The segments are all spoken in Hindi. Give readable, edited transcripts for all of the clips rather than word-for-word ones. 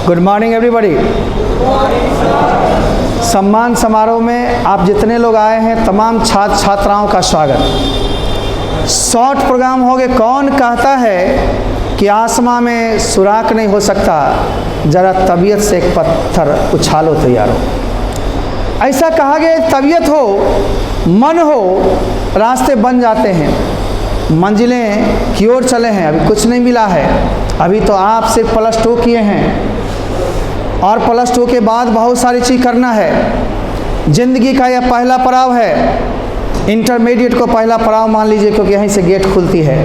Good morning everybody. सम्मान समारोह में आप जितने लोग आए हैं तमाम छात्र छात्राओं का स्वागत। शॉर्ट प्रोग्राम हो गए। कौन कहता है कि आसमां में सुराख नहीं हो सकता, ज़रा तबीयत से एक पत्थर उछालो तो यारो। ऐसा कहा गया, तबीयत हो, मन हो, रास्ते बन जाते हैं, मंजिलें की ओर चले हैं। अभी कुछ नहीं मिला है, अभी तो आप सिर्फ +2 किए हैं और +2 के बाद बहुत सारी चीज़ करना है। ज़िंदगी का यह पहला पड़ाव है। इंटरमीडिएट को पहला पड़ाव मान लीजिए, क्योंकि यहीं से गेट खुलती है।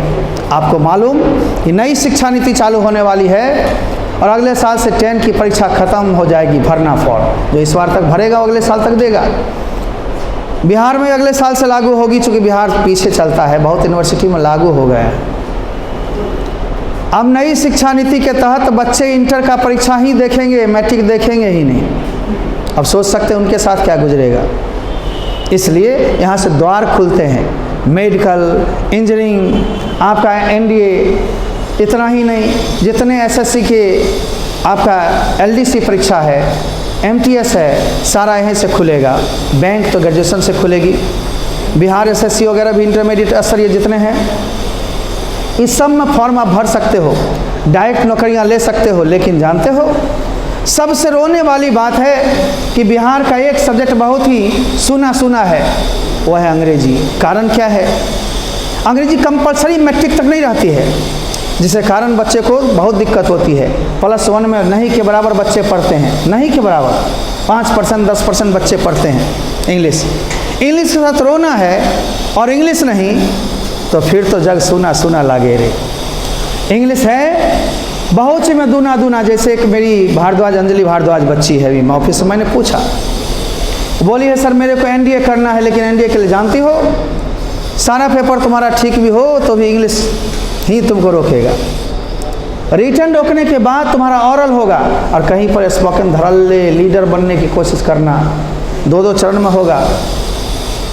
आपको मालूम कि नई शिक्षा नीति चालू होने वाली है और अगले साल से 10 की परीक्षा ख़त्म हो जाएगी। भरना फॉर्म जो इस बार तक भरेगा वो अगले साल तक देगा। बिहार में अगले साल से लागू होगी, चूँकि बिहार पीछे चलता है, बहुत यूनिवर्सिटी में लागू हो गया है। अब नई शिक्षा नीति के तहत बच्चे इंटर का परीक्षा ही देखेंगे, मैट्रिक देखेंगे ही नहीं। अब सोच सकते हैं उनके साथ क्या गुजरेगा। इसलिए यहाँ से द्वार खुलते हैं। मेडिकल, इंजीनियरिंग, आपका NDA, इतना ही नहीं, जितने SSC के आपका LDC परीक्षा है, MTS है, सारा यहीं से खुलेगा। बैंक तो ग्रेजुएशन से खुलेगी। बिहार SSC वगैरह भी इंटरमीडिएट स्तरीय जितने हैं, इस सब में फॉर्म आप भर सकते हो, डायरेक्ट नौकरियां ले सकते हो। लेकिन जानते हो, सबसे रोने वाली बात है कि बिहार का एक सब्जेक्ट बहुत ही सुना सुना है, वह है अंग्रेजी। कारण क्या है? अंग्रेजी कंपलसरी मैट्रिक तक नहीं रहती है, जिसके कारण बच्चे को बहुत दिक्कत होती है। +1 में नहीं के बराबर बच्चे पढ़ते हैं, नहीं के बराबर 5% 10% बच्चे पढ़ते हैं इंग्लिश के साथ रोना है। और इंग्लिश नहीं तो फिर तो जग सुना सुना लागे रे। इंग्लिश है बहुत सी में दूना दूना। जैसे एक मेरी भारद्वाज, अंजलि भारद्वाज बच्ची है, अभी ऑफिस में मैंने पूछा, बोली है सर मेरे को NDA करना है, लेकिन NDA के लिए जानती हो सारा पेपर तुम्हारा ठीक भी हो तो भी इंग्लिश ही तुमको रोकेगा। रिटर्न रोकने के बाद तुम्हारा ऑरल होगा और कहीं पर स्पोकन धड़ल्ले लीडर बनने की कोशिश करना, 2-2 चरण में होगा।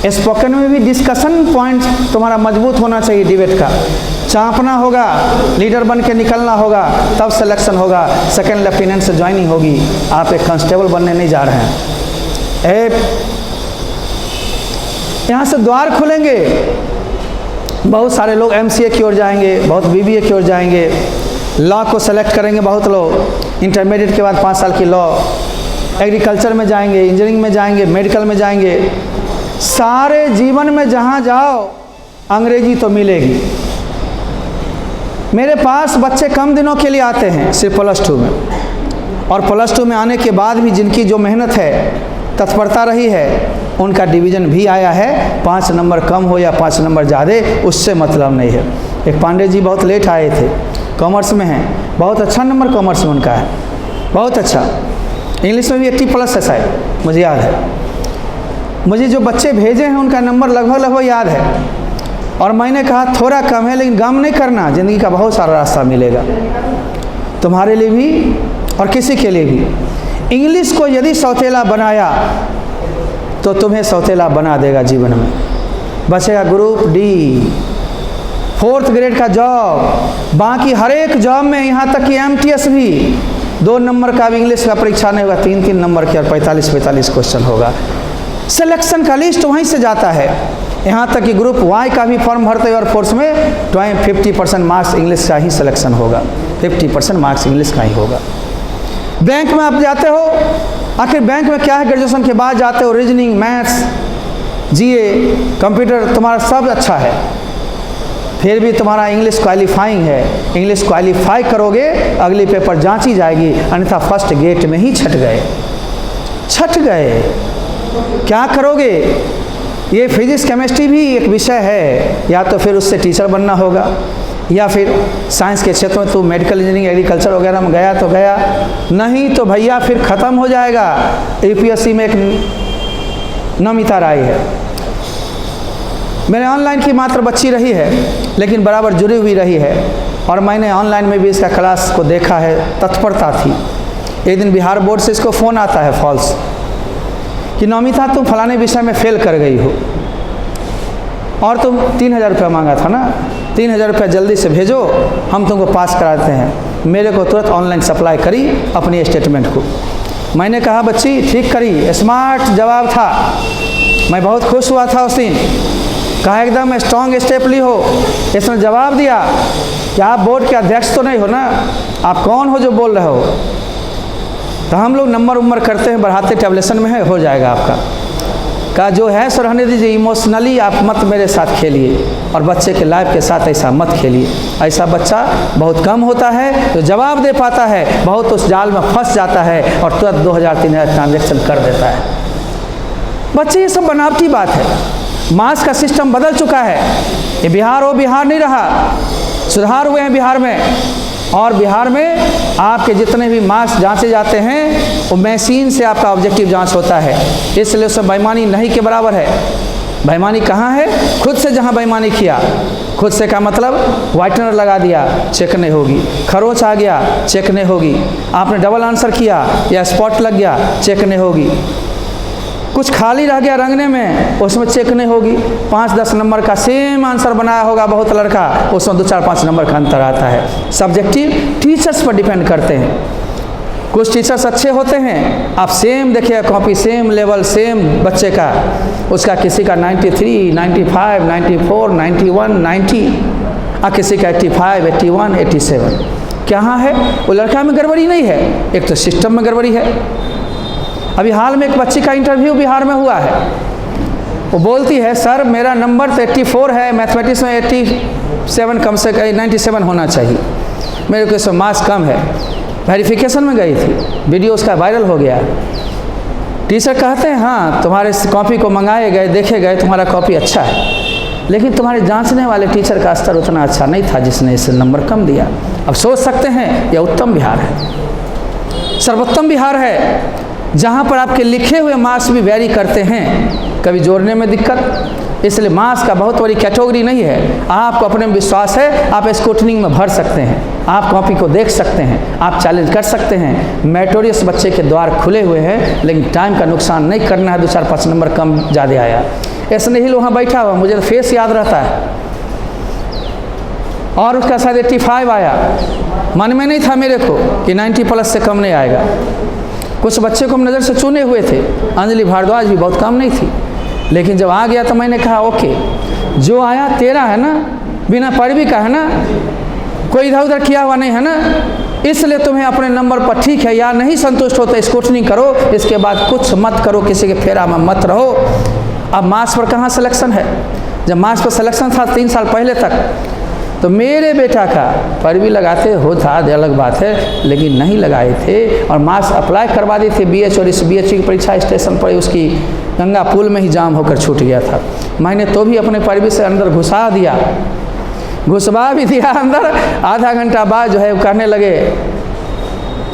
स्पोकन में भी डिस्कशन पॉइंट तुम्हारा मजबूत होना चाहिए, डिबेट का चापना होगा, लीडर बन के निकलना होगा, तब सिलेक्शन होगा। सेकंड लेफ्टिनेंट से ज्वाइनिंग होगी। आप एक कांस्टेबल बनने नहीं जा रहे हैं। यहाँ से द्वार खुलेंगे। बहुत सारे लोग MCA की ओर जाएंगे, बहुत BBA की ओर जाएंगे, लॉ को सेलेक्ट करेंगे बहुत लोग। इंटरमीडिएट के बाद 5 साल की लॉ, एग्रीकल्चर में जाएंगे, इंजीनियरिंग में जाएंगे, मेडिकल में जाएंगे। सारे जीवन में जहाँ जाओ अंग्रेजी तो मिलेगी। मेरे पास बच्चे कम दिनों के लिए आते हैं सिर्फ +2 में, और +2 में आने के बाद भी जिनकी जो मेहनत है, तत्परता रही है, उनका डिवीज़न भी आया है। 5 नंबर कम हो या 5 नंबर ज़्यादा, उससे मतलब नहीं है। एक पांडे जी बहुत लेट आए थे, कॉमर्स में हैं, बहुत अच्छा नंबर कॉमर्स में उनका है, बहुत अच्छा। इंग्लिश में भी 80+ है शायद, मुझे याद है। मुझे जो बच्चे भेजे हैं उनका नंबर लगभग याद है। और मैंने कहा थोड़ा कम है, लेकिन गम नहीं करना, ज़िंदगी का बहुत सारा रास्ता मिलेगा तुम्हारे लिए भी और किसी के लिए भी। इंग्लिश को यदि सौतेला बनाया तो तुम्हें सौतेला बना देगा जीवन में। बचेगा ग्रुप D, 4th ग्रेड का जॉब, बाकी हर एक जॉब में, यहाँ तक कि MTS भी 2 नंबर का भी इंग्लिश का परीक्षा नहीं होगा, 3-3 नंबर की और 45-45 क्वेश्चन होगा। सिलेक्शन का लिस्ट वहीं से जाता है। यहाँ तक कि ग्रुप Y का भी फॉर्म भरते हैं और फोर्स में 50% मार्क्स इंग्लिश का ही सिलेक्शन होगा, 50% मार्क्स इंग्लिश का ही होगा। बैंक में आप जाते हो, आखिर बैंक में क्या है? ग्रेजुएशन के बाद जाते हो, रीजनिंग, मैथ्स, GA, कंप्यूटर तुम्हारा सब अच्छा है, फिर भी तुम्हारा इंग्लिश क्वालिफाइंग है। इंग्लिश क्वालिफाई करोगे, अगली पेपर जांची जाएगी, अन्यथा फर्स्ट गेट में ही छट गए। क्या करोगे? ये फिजिक्स केमिस्ट्री भी एक विषय है, या तो फिर उससे टीचर बनना होगा, या फिर साइंस के क्षेत्र में तो मेडिकल, इंजीनियरिंग, एग्रीकल्चर वगैरह में गया तो गया, नहीं तो भैया फिर ख़त्म हो जाएगा। UPSC में एक नमिता राय है, मेरे ऑनलाइन की मात्र बच्ची रही है, लेकिन बराबर जुड़ी हुई रही है, और मैंने ऑनलाइन में भी इसका क्लास को देखा है, तत्परता थी। एक दिन बिहार बोर्ड से इसको फ़ोन आता है फॉल्स कि नमिता तुम फलाने विषय में फेल कर गई हो और तुम 3000 रुपया मांगा था ना, 3000 रुपया जल्दी से भेजो, हम तुमको पास कराते हैं। मेरे को तुरंत ऑनलाइन सप्लाई करी अपनी स्टेटमेंट को। मैंने कहा बच्ची ठीक करी, स्मार्ट जवाब था, मैं बहुत खुश हुआ था उस दिन। कहा एकदम स्ट्रॉन्ग स्टेप ली हो। इसने जवाब दिया कि आप बोर्ड के अध्यक्ष तो नहीं हो ना, आप कौन हो जो बोल रहे हो? तो हम लोग नंबर उम्र करते हैं, बढ़ाते टैबलेशन में है, हो जाएगा आपका। कहा जो है सो रहने दीजिए, इमोशनली आप मत मेरे साथ खेलिए और बच्चे के लाइफ के साथ ऐसा मत खेलिए। ऐसा बच्चा बहुत कम होता है जो जवाब दे पाता है, बहुत उस जाल में फंस जाता है और तुरंत 2000-3000 ट्रांजेक्शन कर देता है। बच्चे ये सब बनावटी बात है। मास का सिस्टम बदल चुका है। ये बिहार वो बिहार नहीं रहा, सुधार हुए हैं बिहार में। और बिहार में आपके जितने भी मार्क्स जांचे जाते हैं वो मशीन से आपका ऑब्जेक्टिव जांच होता है, इसलिए उसमें बेईमानी नहीं के बराबर है। बेईमानी कहाँ है? खुद से जहाँ बेईमानी किया, खुद से का मतलब वाइटनर लगा दिया, चेक नहीं होगी। खरोच आ गया, चेक नहीं होगी। आपने डबल आंसर किया या स्पॉट लग गया, चेक नहीं होगी। कुछ खाली रह गया रंगने में, उसमें चेक नहीं होगी। 5-10 नंबर का सेम आंसर बनाया होगा बहुत लड़का, उसमें 2-4-5 नंबर का अंतर आता है। सब्जेक्टिव टीचर्स पर डिपेंड करते हैं। कुछ टीचर्स अच्छे होते हैं, आप सेम देखिए कॉपी, सेम लेवल, सेम बच्चे का, उसका किसी का 93, 95, 94, 91, 90 और किसी का 85, 81, 87। कहाँ है? वो लड़का में गड़बड़ी नहीं है, एक तो सिस्टम में गड़बड़ी है। अभी हाल में एक बच्ची का इंटरव्यू बिहार में हुआ है। वो बोलती है सर मेरा नंबर तो 84 है, मैथमेटिक्स में 87 कम से कम 97 होना चाहिए, मेरे को इसमें मार्क्स कम है। वेरिफिकेशन में गई थी, वीडियो उसका वायरल हो गया। टीचर कहते हैं हाँ तुम्हारे कॉपी को मंगाए गए, देखे गए, तुम्हारा कॉपी अच्छा है, लेकिन तुम्हारे जांचने वाले टीचर का स्तर उतना अच्छा नहीं था जिसने इसे नंबर कम दिया। अब सोच सकते हैं यह उत्तम बिहार है, सर्वोत्तम बिहार है, जहाँ पर आपके लिखे हुए मार्क्स भी वेरी करते हैं, कभी जोड़ने में दिक्कत। इसलिए मार्क्स का बहुत बड़ी कैटेगरी नहीं है। आपको अपने में विश्वास है, आप स्क्रूटनिंग में भर सकते हैं, आप कॉपी को देख सकते हैं, आप चैलेंज कर सकते हैं। मेरिटोरियस बच्चे के द्वार खुले हुए हैं, लेकिन टाइम का नुकसान नहीं करना है। 2-4-5 नंबर कम ज़्यादा आया, ऐसे नहीं वहाँ बैठा हुआ, मुझे तो फेस याद रहता है। और उसका शायद 85 आया, मन में नहीं था मेरे को कि 90+ से कम नहीं आएगा। कुछ बच्चे को हम नज़र से चुने हुए थे, अंजलि भारद्वाज भी बहुत कम नहीं थी, लेकिन जब आ गया तो मैंने कहा ओके, जो आया तेरा है ना, बिना पैरवी का है ना, कोई इधर उधर किया हुआ नहीं है ना, इसलिए तुम्हें अपने नंबर पर ठीक है या नहीं संतुष्ट हो तो स्क्रूटनिंग करो, इसके बाद कुछ मत करो, किसी के फेरा में मत रहो। अब मार्क्स पर कहाँ सिलेक्शन है? जब मार्क्स पर सिलेक्शन था 3 साल पहले तक, तो मेरे बेटा का पैरवी लगाते हो था, अलग बात है, लेकिन नहीं लगाए थे और मार्क्स अप्लाई करवा दिए थे BH, और इस BH की परीक्षा स्टेशन पर उसकी गंगा पुल में ही जाम होकर छूट गया था। मैंने तो भी अपने पैरवी से अंदर घुसा दिया, घुसवा भी दिया अंदर। आधा घंटा बाद जो है वो कहने लगे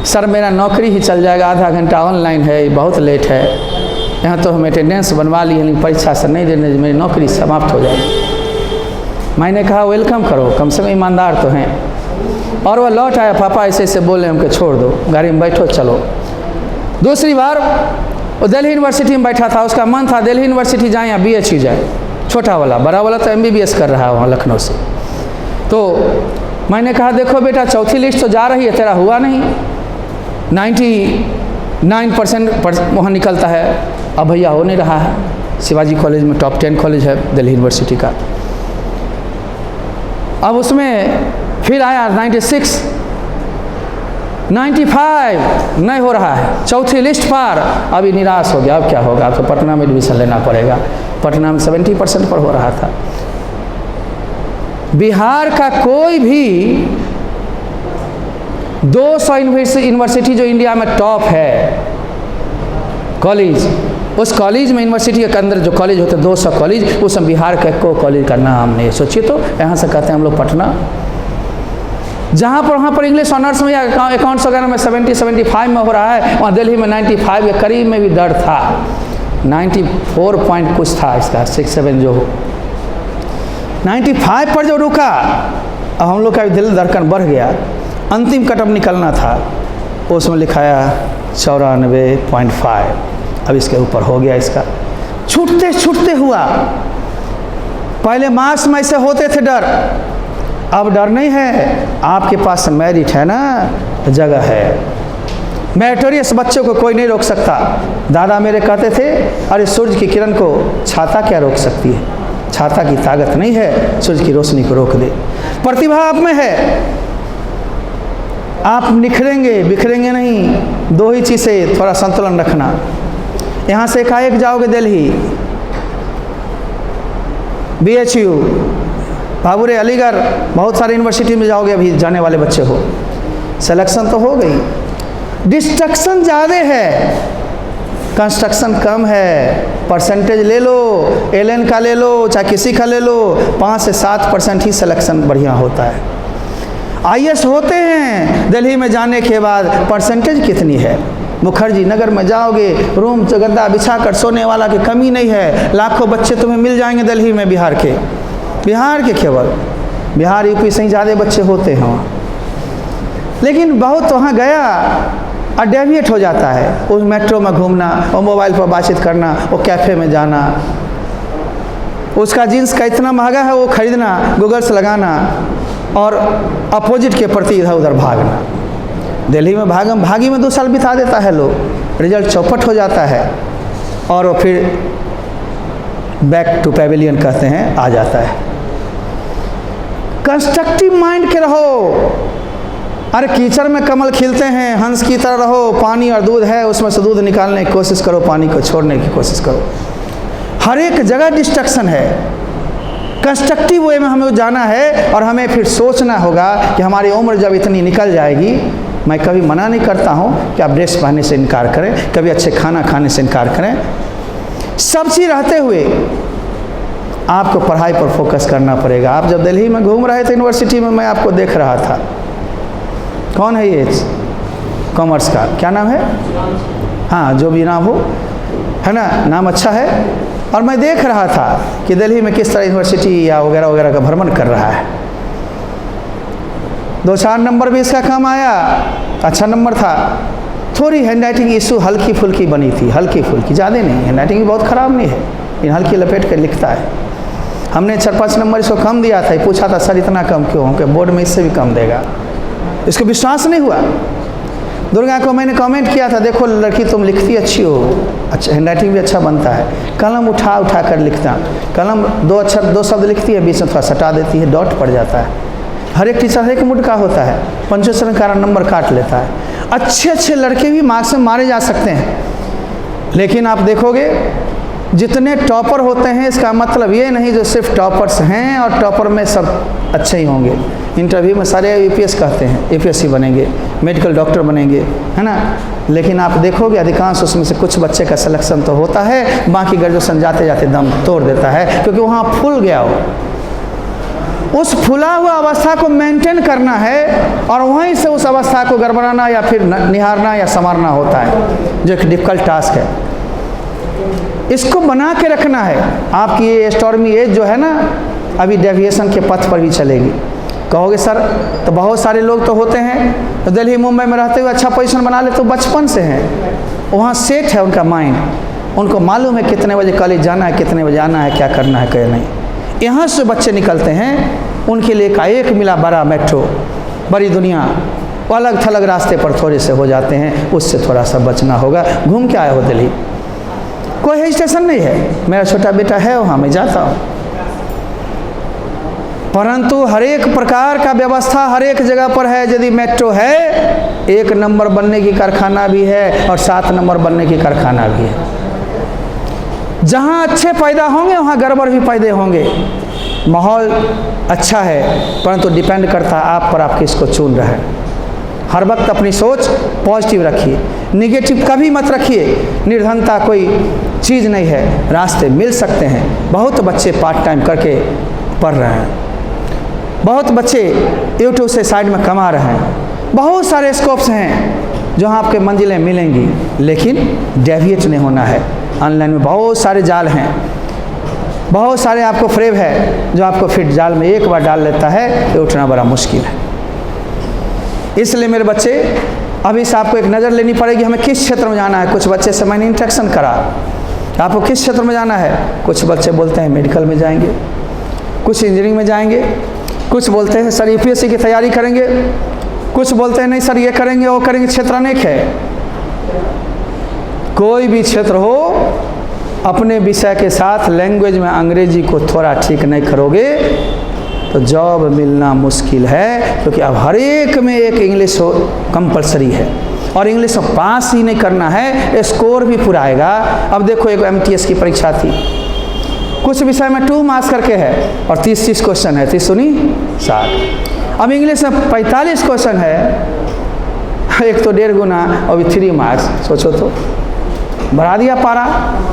सर मेरा नौकरी ही चल जाएगा, आधा घंटा ऑनलाइन है, बहुत लेट है, यहाँ तो हम अटेंडेंस बनवा लिए, लेकिन परीक्षा से नहीं देने, मेरी नौकरी समाप्त हो जाएगी। मैंने कहा वेलकम करो, कम से कम ईमानदार तो हैं। और वह लौट आया, पापा ऐसे ऐसे बोले, हमको छोड़ दो, गाड़ी में बैठो चलो। दूसरी बार वो दिल्ली यूनिवर्सिटी में बैठा था, उसका मन था दिल्ली यूनिवर्सिटी जाए या BH जाए, छोटा वाला, बड़ा वाला तो MBBS कर रहा है वहाँ लखनऊ से। तो मैंने कहा देखो बेटा, चौथी लिस्ट तो जा रही है, तेरा हुआ नहीं, 99% वहाँ निकलता है, अब भैया हो नहीं रहा है। शिवाजी कॉलेज में टॉप 10 कॉलेज है दिल्ली यूनिवर्सिटी का। अब उसमें फिर आया 96, 95 नहीं हो रहा है, चौथी लिस्ट पर। अभी निराश हो गया, अब क्या होगा, अब तो पटना में एडमिशन लेना पड़ेगा। पटना में 70% पर हो रहा था। बिहार का कोई भी 200 यूनिवर्सिटी जो इंडिया में टॉप है कॉलेज, उस कॉलेज में यूनिवर्सिटी के अंदर जो कॉलेज होते हैं 200 कॉलेज, उसमें बिहार के को कॉलेज का नाम नहीं। सोचिए तो, यहाँ से कहते हैं हम लोग पटना, जहाँ पर वहाँ पर इंग्लिश ऑनर्स में या अकाउंट्स वगैरह में 70-75 में हो रहा है, वहाँ दिल्ली में 95 के करीब में भी दर था, 94 पॉइंट कुछ था इसका, 6-7 जो हो, 95 पर जो रुका, अब हम लोग का दिल धड़कन बढ़ गया। अंतिम कटअप निकलना था, उसमें लिखाया 94.5, अब इसके ऊपर हो गया इसका, छूटते छूटते हुआ। पहले मार्क्स में ऐसे होते थे डर, अब डर नहीं है, आपके पास मेरिट है ना, जगह है। मेरिटोरियस बच्चों को कोई नहीं रोक सकता। दादा मेरे कहते थे, अरे सूरज की किरण को छाता क्या रोक सकती है, छाता की ताकत नहीं है सूरज की रोशनी को रोक दे। प्रतिभा आप में है, आप निखरेंगे, बिखरेंगे नहीं। दो ही चीज़ें थोड़ा संतुलन रखना। यहाँ से एकाएक जाओगे दिल्ली, BHU, बाबुरे, अलीगढ़, बहुत सारे यूनिवर्सिटी में जाओगे, अभी जाने वाले बच्चे हो, सिलेक्शन तो हो गई, डिस्ट्रक्शन ज़्यादा है, कंस्ट्रक्शन कम है। परसेंटेज ले लो, LN का ले लो, चाहे किसी का ले लो, 5 से 7% ही सिलेक्शन बढ़िया होता है। IAS होते हैं, दिल्ली में जाने के बाद परसेंटेज कितनी है? मुखर्जी नगर में जाओगे, रूम गद्दा बिछा कर सोने वाला की कमी नहीं है। लाखों बच्चे तुम्हें मिल जाएंगे दिल्ली में, बिहार के केवल बिहार UP से ही ज़्यादा बच्चे होते हैं वहाँ। लेकिन बहुत वहाँ गया और डेविएट हो जाता है, उस मेट्रो में घूमना, वो मोबाइल पर बातचीत करना, वो कैफ़े में जाना, उसका जीन्स का इतना महंगा है वो खरीदना, गूगल से लगाना और अपोजिट के प्रति इधर उधर भागना। दिल्ली में भागी में 2 साल बिता देता है लोग, रिजल्ट चौपट हो जाता है और वो फिर बैक टू पैविलियन कहते हैं, आ जाता है। कंस्ट्रक्टिव माइंड के रहो। अरे कीचड़ में कमल खिलते हैं, हंस की तरह रहो। पानी और दूध है, उसमें से दूध निकालने की कोशिश करो, पानी को छोड़ने की कोशिश करो। हर एक जगह डिस्ट्रक्शन है। कंस्ट्रक्टिव वे में हमें जाना है और हमें फिर सोचना होगा कि हमारी उम्र जब इतनी निकल जाएगी, मैं कभी मना नहीं करता हूँ कि आप ड्रेस पहनने से इनकार करें, कभी अच्छे खाना खाने से इनकार करें। सब चीज़ रहते हुए आपको पढ़ाई पर फोकस करना पड़ेगा। आप जब दिल्ली में घूम रहे थे यूनिवर्सिटी में, मैं आपको देख रहा था। कौन है ये? कॉमर्स का क्या नाम है? हाँ, जो भी नाम हो, है ना, नाम अच्छा है। और मैं देख रहा था कि दिल्ली में किस तरह यूनिवर्सिटी या वगैरह वगैरह का भ्रमण कर रहा है। 2-4 नंबर भी इसका कम आया, अच्छा नंबर था। थोड़ी हैंडराइटिंग इशू हल्की फुल्की बनी थी, हल्की फुल्की, ज़्यादा नहीं। हैंडराइटिंग भी बहुत ख़राब नहीं है, इन हल्की लपेट कर लिखता है। हमने 4-5 नंबर इसको कम दिया था, पूछा था सर इतना कम क्यों, कि बोर्ड में इससे भी कम देगा। इसको विश्वास नहीं हुआ। दुर्गा को मैंने कमेंट किया था, देखो लड़की तुम लिखती अच्छी हो, अच्छा हैंडराइटिंग भी अच्छा बनता है। कलम उठा उठा कर लिखता, कलम 2 अक्षर 2 शब्द लिखती है, बीच में थोड़ा सटा देती है, डॉट पड़ जाता है। हर एक टीचर हर एक मूड का होता है, पंचोत्तर कारण नंबर काट लेता है। अच्छे लड़के भी मार्क्स में मारे जा सकते हैं, लेकिन आप देखोगे जितने टॉपर होते हैं, इसका मतलब ये नहीं जो सिर्फ टॉपर्स हैं और टॉपर में सब अच्छे ही होंगे। इंटरव्यू में सारे UPS कहते हैं, APSC बनेंगे, मेडिकल डॉक्टर बनेंगे, है ना। लेकिन आप देखोगे अधिकांश उसमें से कुछ बच्चे का सिलेक्शन तो होता है, बाकी ग्रेजुएशन जाते जाते दम तोड़ देता है, क्योंकि वहाँ फूल गया हो। उस फुला हुआ अवस्था को मेंटेन करना है और वहीं से उस अवस्था को गड़बड़ाना या फिर निहारना या संवारना होता है, जो एक डिफिकल्ट टास्क है। इसको बना के रखना है। आपकी ये स्टॉर्मी एज जो है ना, अभी डेविएशन के पथ पर भी चलेगी। कहोगे सर तो बहुत सारे लोग तो होते हैं तो दिल्ली मुंबई में रहते हुए अच्छा पोजीशन बना ले, तो बचपन से हैं, वहाँ सेट है उनका माइंड, उनको मालूम है कितने बजे कॉलेज जाना है, कितने बजे आना है, क्या करना है, क्या नहीं। यहाँ से बच्चे निकलते हैं, उनके लिए एकाएक मिला बड़ा मेट्रो, बड़ी दुनिया, वो अलग थलग रास्ते पर थोड़े से हो जाते हैं, उससे थोड़ा सा बचना होगा। घूम के आए हो दिल्ली, कोई हिल स्टेशन नहीं है, मेरा छोटा बेटा है वहाँ, मैं जाता हूँ। परंतु हर एक प्रकार का व्यवस्था हर एक जगह पर है। यदि मेट्रो है, 1 नंबर बनने की कारखाना भी है और 7 नंबर बनने की कारखाना भी है। जहाँ अच्छे पैदा होंगे वहाँ गड़बड़ भी पैदा होंगे। माहौल अच्छा है, परंतु डिपेंड करता है आप पर, आप किसको चुन रहे हैं। हर वक्त अपनी सोच पॉजिटिव रखिए, निगेटिव कभी मत रखिए। निर्धनता कोई चीज़ नहीं है, रास्ते मिल सकते हैं। बहुत बच्चे पार्ट टाइम करके पढ़ रहे हैं, बहुत बच्चे यूट्यूब से साइड में कमा रहे हैं, बहुत सारे स्कोप्स हैं जहाँ आपके मंजिलें मिलेंगी, लेकिन डेविएट नहीं होना है। ऑनलाइन में बहुत सारे जाल हैं, बहुत सारे आपको फ्रेब है जो आपको फिर जाल में एक बार डाल लेता है, ये उठना बड़ा मुश्किल है। इसलिए मेरे बच्चे, अभी से आपको एक नज़र लेनी पड़ेगी हमें किस क्षेत्र में जाना है। कुछ बच्चे से मैंने इंटरेक्शन करा, आपको किस क्षेत्र में जाना है। कुछ बच्चे बोलते हैं मेडिकल में जाएंगे, कुछ इंजीनियरिंग में जाएंगे, कुछ बोलते हैं सर यूपीएससी की तैयारी करेंगे, कुछ बोलते हैं नहीं सर ये करेंगे वो करेंगे। क्षेत्र अनेक है, कोई भी क्षेत्र हो, अपने विषय के साथ लैंग्वेज में अंग्रेजी को थोड़ा ठीक नहीं करोगे तो जॉब मिलना मुश्किल है, क्योंकि अब हर एक में एक इंग्लिश हो कंपलसरी है, और इंग्लिश में पास ही नहीं करना है, स्कोर भी पूरा आएगा। अब देखो एक एमटीएस की परीक्षा थी, कुछ विषय में 2 मार्क्स करके है और 30 क्वेश्चन है, 30 दूनी 60। अब इंग्लिश में 45 क्वेश्चन है, एक तो 1.5 गुना और 3 मार्क्स, सोचो तो बढ़ा दिया पारा,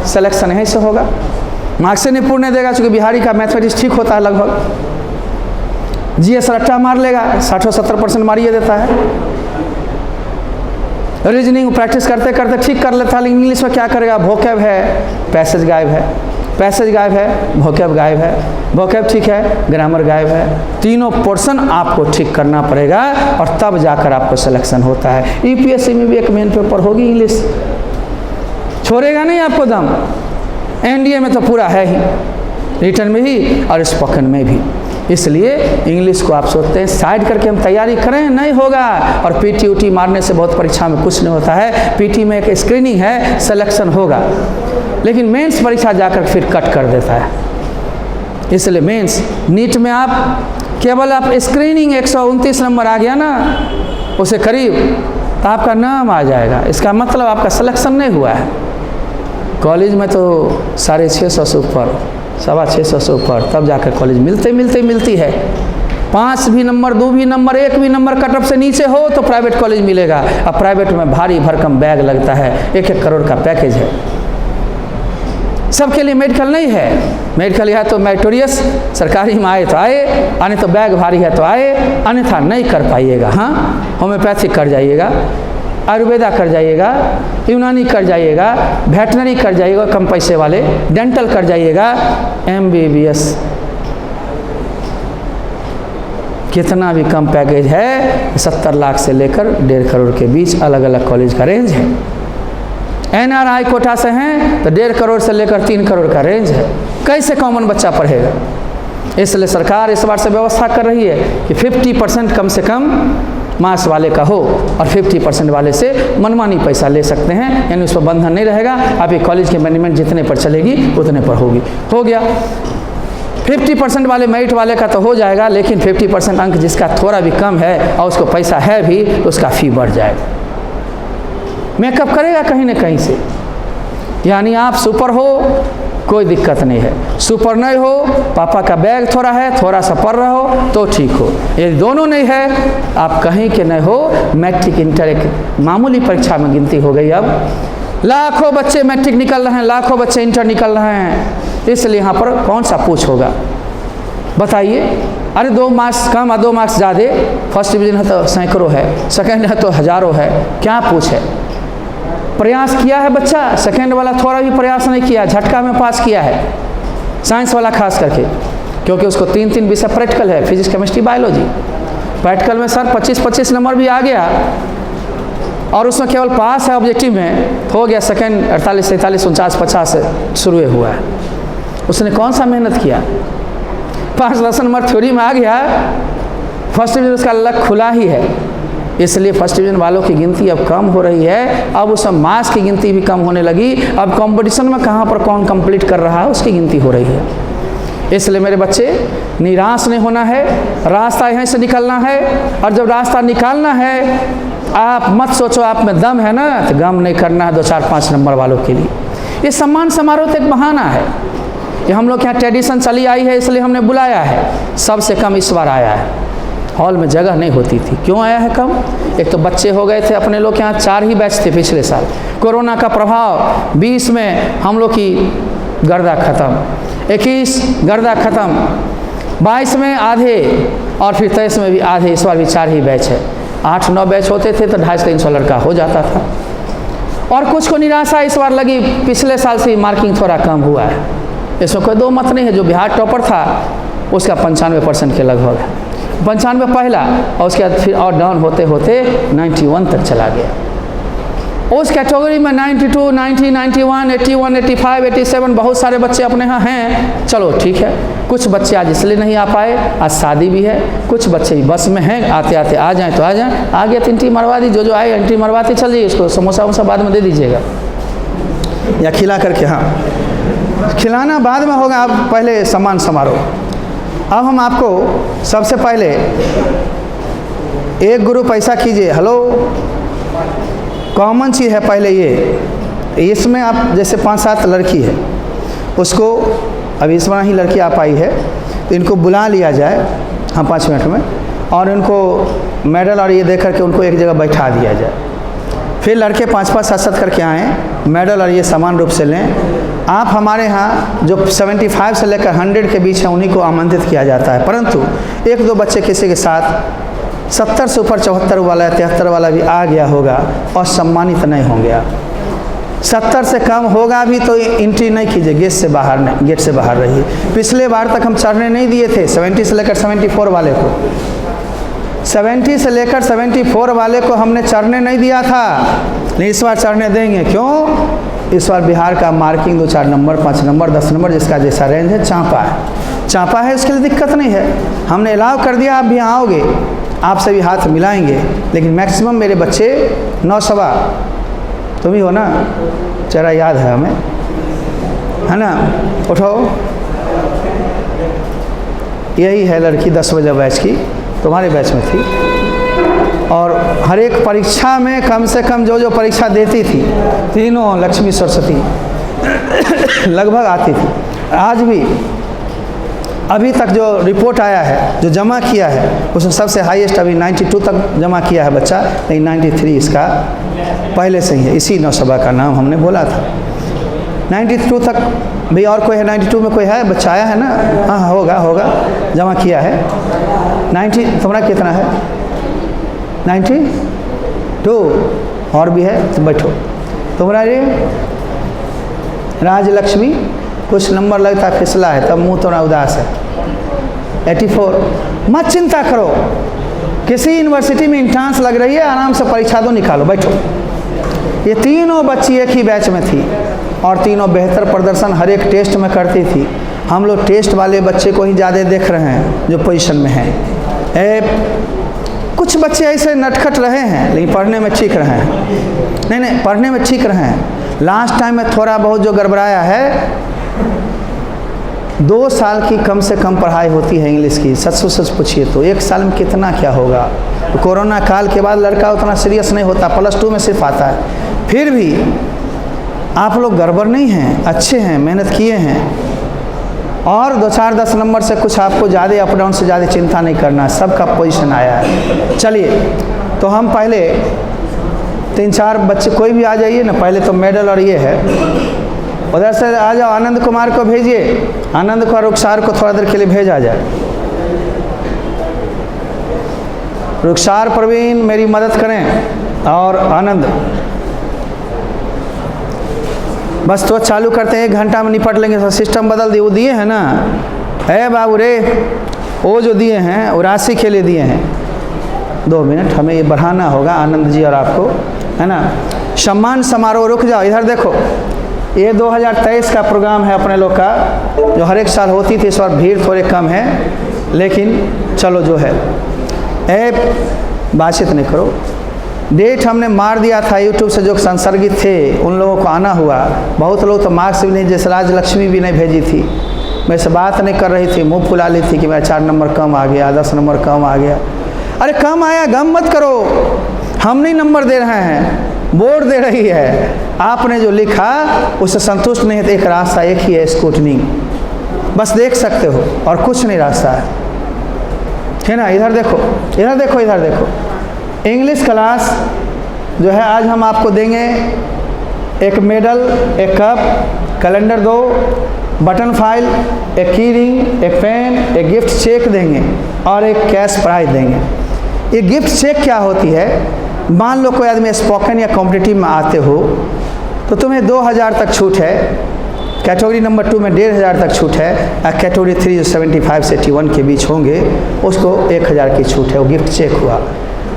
सिलेक्शन यहीं से होगा। मार्क्स से नहीं पूर्ण देगा, क्योंकि बिहारी का मैथमेटिक्स ठीक होता है लगभग, जीएस रट्टा मार लेगा, 60-70% मारिए देता है। रीजनिंग प्रैक्टिस करते करते ठीक कर लेता है, लेकिन इंग्लिश में क्या करेगा, वोकैब है, पैसेज गायब है, पैसेज गायब है, वोकैब गायब है, वोकैब ठीक है, ग्रामर गायब है। तीनों पोर्शन आपको ठीक करना पड़ेगा और तब जाकर आपको सिलेक्शन होता है। यूपीएससी में भी एक मेन पेपर होगी इंग्लिश, छोड़ेगा नहीं आपको दम। एनडीए में तो पूरा है ही, रिटन में ही और स्पोकन में भी। इसलिए इंग्लिश को आप सोचते हैं साइड करके हम तैयारी करें, नहीं होगा। और पीटी उटी मारने से बहुत परीक्षा में कुछ नहीं होता है। पीटी में एक स्क्रीनिंग है, सिलेक्शन होगा, लेकिन मेंस परीक्षा जाकर फिर कट कर देता है। इसलिए मेंस नीट में आप केवल आप स्क्रीनिंग 129 नंबर आ गया ना उसे करीब, तो आपका नाम आ जाएगा, इसका मतलब आपका सिलेक्शन नहीं हुआ है। कॉलेज में तो 650 से ऊपर, 625 से ऊपर, तब जाकर कॉलेज मिलती है। 5 भी नंबर, 2 भी नंबर, 1 भी नंबर कट ऑफ से नीचे हो तो प्राइवेट कॉलेज मिलेगा। अब प्राइवेट में भारी भरकम बैग लगता है, 1-1 करोड़ का पैकेज है। सबके लिए मेडिकल नहीं है, मेडिकल है तो मेरिटोरियस, सरकारी में आए तो आए, आने तो बैग भारी है तो आए, अन्यथा नहीं कर पाइएगा। हाँ, होम्योपैथिक कर जाइएगा, आयुर्वेदा कर जाइएगा, यूनानी कर जाइएगा, वेटनरी कर जाइएगा कम पैसे वाले, डेंटल कर जाइएगा, एमबीबीएस कितना भी कम पैकेज है, 70 लाख से लेकर 1.5 करोड़ के बीच अलग अलग कॉलेज का रेंज है। एनआरआई कोटा से हैं तो 1.5 करोड़ से लेकर 3 करोड़ का रेंज है। कैसे कॉमन बच्चा पढ़ेगा? इसलिए सरकार इस बार से व्यवस्था कर रही है कि 50% कम से कम मास वाले का हो और 50% वाले से मनमानी पैसा ले सकते हैं, यानी उस पर बंधन नहीं रहेगा। आप ये कॉलेज की मैनेजमेंट जितने पर चलेगी उतने पर होगी। हो गया 50% वाले मेरिट वाले का तो हो जाएगा, लेकिन 50% अंक जिसका थोड़ा भी कम है और उसको पैसा है भी तो उसका फ़ी बढ़ जाएगा, मेकअप करेगा कहीं ना कहीं से। यानी आप सुपर हो कोई दिक्कत नहीं है, सुपर नहीं हो, पापा का बैग थोड़ा है, थोड़ा सा पढ़ रहा हो तो ठीक हो। ये दोनों नहीं है, आप कहीं के नहीं हो, मैट्रिक इंटर एक मामूली परीक्षा में गिनती हो गई। अब लाखों बच्चे मैट्रिक निकल रहे हैं, लाखों बच्चे इंटर निकल रहे हैं, इसलिए यहाँ पर कौन सा पूछ होगा बताइए? अरे 2 मार्क्स कम और 2 मार्क्स ज़्यादा, फर्स्ट डिवीज़न है तो सैकड़ों है, सेकेंड है तो हज़ारों है, क्या पूछ है? प्रयास किया है बच्चा, सेकेंड वाला थोड़ा भी प्रयास नहीं किया, झटका में पास किया है, साइंस वाला खास करके, क्योंकि उसको 3 विषय प्रैक्टिकल है, फिजिक्स केमिस्ट्री बायोलॉजी। प्रैक्टिकल में सर 25 नंबर भी आ गया और उसमें केवल पास है, ऑब्जेक्टिव में हो गया, सेकेंड 48, 43, 49, 50 से शुरू हुआ है। उसने कौन सा मेहनत किया? 5-10 नंबर थ्योरी में आ गया, फर्स्ट डिवीजन उसका लक खुला ही है। इसलिए फर्स्ट डिवीजन वालों की गिनती अब कम हो रही है, अब उस मार्क्स की गिनती भी कम होने लगी। अब कंपटीशन में कहाँ पर कौन कंप्लीट कर रहा है उसकी गिनती हो रही है। इसलिए मेरे बच्चे निराश नहीं होना है, रास्ता यहीं से निकलना है। और जब रास्ता निकालना है, आप मत सोचो आप में दम है ना, तो गम नहीं करना है 2-4-5 नंबर वालों के लिए। ये सम्मान समारोह तो एक बहाना है, ये हम लोग के यहाँ ट्रेडिशन चली आई है, इसलिए हमने बुलाया है। सबसे कम इस बार आया है, हॉल में जगह नहीं होती थी। क्यों आया है कम? एक तो बच्चे हो गए थे, अपने लोग के यहाँ 4 ही बैच थे पिछले साल, कोरोना का प्रभाव, 20 में हम लोग की गर्दा ख़त्म, 21 गर्दा ख़त्म, 22 में आधे और फिर 23 में भी आधे। इस बार भी 4 ही बैच है। 8-9 बैच होते थे तो 250-300 लड़का हो जाता था। और कुछ को निराशा इस बार लगी, पिछले साल से मार्किंग थोड़ा कम हुआ है, इसमें कोई 2 मत नहीं है। जो बिहार टॉपर था उसका 95% के लगभग है, 95 पहला, और उसके बाद फिर और डाउन होते होते 91 तक चला गया। उस कैटेगरी में 92, 90, 91, 81, 85, 87 बहुत सारे बच्चे अपने यहाँ हैं। चलो ठीक है, कुछ बच्चे आज इसलिए नहीं आ पाए, आज शादी भी है, कुछ बच्चे बस में हैं, आते आते आ जाएं तो आ जाएं, आ गया तो एंट्री मरवा दी, जो आए एंट्री मरवाते चल जाइए, उसको समोसा वमोसा बाद में दे दीजिएगा या खिला करके। हाँ, खिलाना बाद में होगा, आप पहले सम्मान समारोह। अब हम आपको सबसे पहले एक ग्रुप ऐसा कीजिए, हेलो, कॉमन चीज़ है पहले ये, इसमें आप जैसे 5-7 लड़की है, उसको अभी इस बार ही लड़की आ पाई है तो इनको बुला लिया जाए हम 5 मिनट में, और उनको मेडल और ये दे करके उनको एक जगह बैठा दिया जाए। फिर लड़के 5-5, 7-7 करके आएँ, मेडल और ये समान रूप से लें। आप हमारे यहाँ जो 75 से लेकर 100 के बीच है उन्हीं को आमंत्रित किया जाता है, परंतु 1-2 बच्चे किसी के साथ 70 से ऊपर 74 वाला या 73 वाला भी आ गया होगा और सम्मानित नहीं होंगे। आप 70 से कम होगा भी तो एंट्री नहीं कीजिए, गेट से बाहर रहिए। पिछले बार तक हम चढ़ने नहीं दिए थे 70 से लेकर 74 वाले को, 70 से लेकर 74 वाले को हमने चढ़ने नहीं दिया था, लेकिन इस बार चढ़ने देंगे। क्यों? इस बार बिहार का मार्किंग 2-4 नंबर, 5 नंबर, 10 नंबर, जिसका जैसा रेंज है, चाँपा है, उसके लिए दिक्कत नहीं है। हमने अलाउ कर दिया, आप भी आओगे, आपसे भी हाथ मिलाएंगे, लेकिन मैक्सिमम मेरे बच्चे 9-9:15, तुम ही हो ना, चेहरा याद है हमें, है ना? उठो, यही है लड़की 10 बजे बैच की, तुम्हारे बैच में थी, और हर एक परीक्षा में कम से कम जो परीक्षा देती थी, तीनों लक्ष्मी सरस्वती लगभग आती थी। आज भी अभी तक जो रिपोर्ट आया है, जो जमा किया है, उसमें सबसे हाईएस्ट अभी 92 तक जमा किया है बच्चा, लेकिन 93 इसका पहले से ही है। इसी नौसभा का नाम हमने बोला था। 92 तक भी, और कोई है 92 में कोई है बच्चा आया है ना? हाँ, होगा जमा किया है। 90 तुम्हारा कितना है? 92 और भी है तो बैठो। तुम्हारा ये राजलक्ष्मी, कुछ नंबर लगता फिसला है, तब मुंह थोड़ा उदास है। 84। मत चिंता करो, किसी यूनिवर्सिटी में इंट्रांस लग रही है, आराम से परीक्षा दो, निकालो, बैठो। ये तीनों बच्ची एक ही बैच में थी और तीनों बेहतर प्रदर्शन हर एक टेस्ट में करती थी। हम लोग टेस्ट वाले बच्चे को ही ज़्यादा देख रहे हैं जो पोजीशन में हैं। कुछ बच्चे ऐसे नटखट रहे हैं लेकिन पढ़ने में ठीक रहे हैं। नहीं, पढ़ने में ठीक रहे हैं। लास्ट टाइम में थोड़ा बहुत जो गड़बड़ाया है, 2 साल की कम से कम पढ़ाई होती है इंग्लिश की, सच पूछिए तो 1 साल में कितना क्या होगा। तो कोरोना काल के बाद लड़का उतना सीरियस नहीं होता, +2 में सिर्फ आता है। फिर भी आप लोग गड़बड़ नहीं हैं, अच्छे हैं, मेहनत किए हैं, और 2-4-10 नंबर से कुछ आपको ज़्यादा अप डाउन से ज़्यादा चिंता नहीं करना, सबका पोजीशन आया है। चलिए, तो हम पहले 3-4 बच्चे, कोई भी आ जाइए ना, पहले तो मेडल और ये है, उधर से आ जाओ। आनंद कुमार को भेजिए, आनंद को, रुखसार को थोड़ा देर के लिए भेजा जाए। रुखसार, प्रवीण मेरी मदद करें, और आनंद, बस तो चालू करते हैं, 1 घंटा में निपट लेंगे। तो सिस्टम बदल दिए, वो दिए हैं ना, है बाबू रे, वो जो दिए हैं वो राशि के लिए दिए हैं। 2 मिनट हमें ये बढ़ाना होगा, आनंद जी और आपको, है ना। सम्मान समारोह, रुक जाओ, इधर देखो, ये 2023 का प्रोग्राम है अपने लोग का, जो हर एक साल होती थी। इस बार भीड़ थोड़े कम है, लेकिन चलो जो है, बातचीत नहीं करो। डेट हमने मार दिया था यूट्यूब से, जो संसर्गित थे उन लोगों को आना हुआ। बहुत लोग तो मार्क्स भी नहीं, जैसे राजलक्ष्मी भी नहीं भेजी थी, मेरे से बात नहीं कर रही थी, मुंह फुला ली थी कि मेरा 4 नंबर कम आ गया, 10 नंबर कम आ गया। अरे कम आया, गम मत करो, हम नहीं नंबर दे रहे हैं, बोर्ड दे रही है। आपने जो लिखा उससे संतुष्ट नहीं है तो एक रास्ता एक ही है, स्क्रूटनी, बस देख सकते हो और कुछ नहीं रास्ता है ना। इधर देखो, इधर देखो, इधर देखो। इंग्लिश क्लास जो है आज हम आपको देंगे एक मेडल, एक कप, कैलेंडर 2, बटन फाइल, एक की रिंग, एक पेन, एक गिफ्ट चेक देंगे और एक कैश प्राइज देंगे। ये गिफ्ट चेक क्या होती है? मान लो कोई आदमी स्पोकन या कॉम्पिटिटिव में आते हो तो तुम्हें 2000 तक छूट है, कैटेगरी नंबर 2 में 1500 तक छूट है, और कैटेगरी 3 जो 75 से 81 के बीच होंगे उसको 1000 की छूट है। वो गिफ्ट चेक हुआ,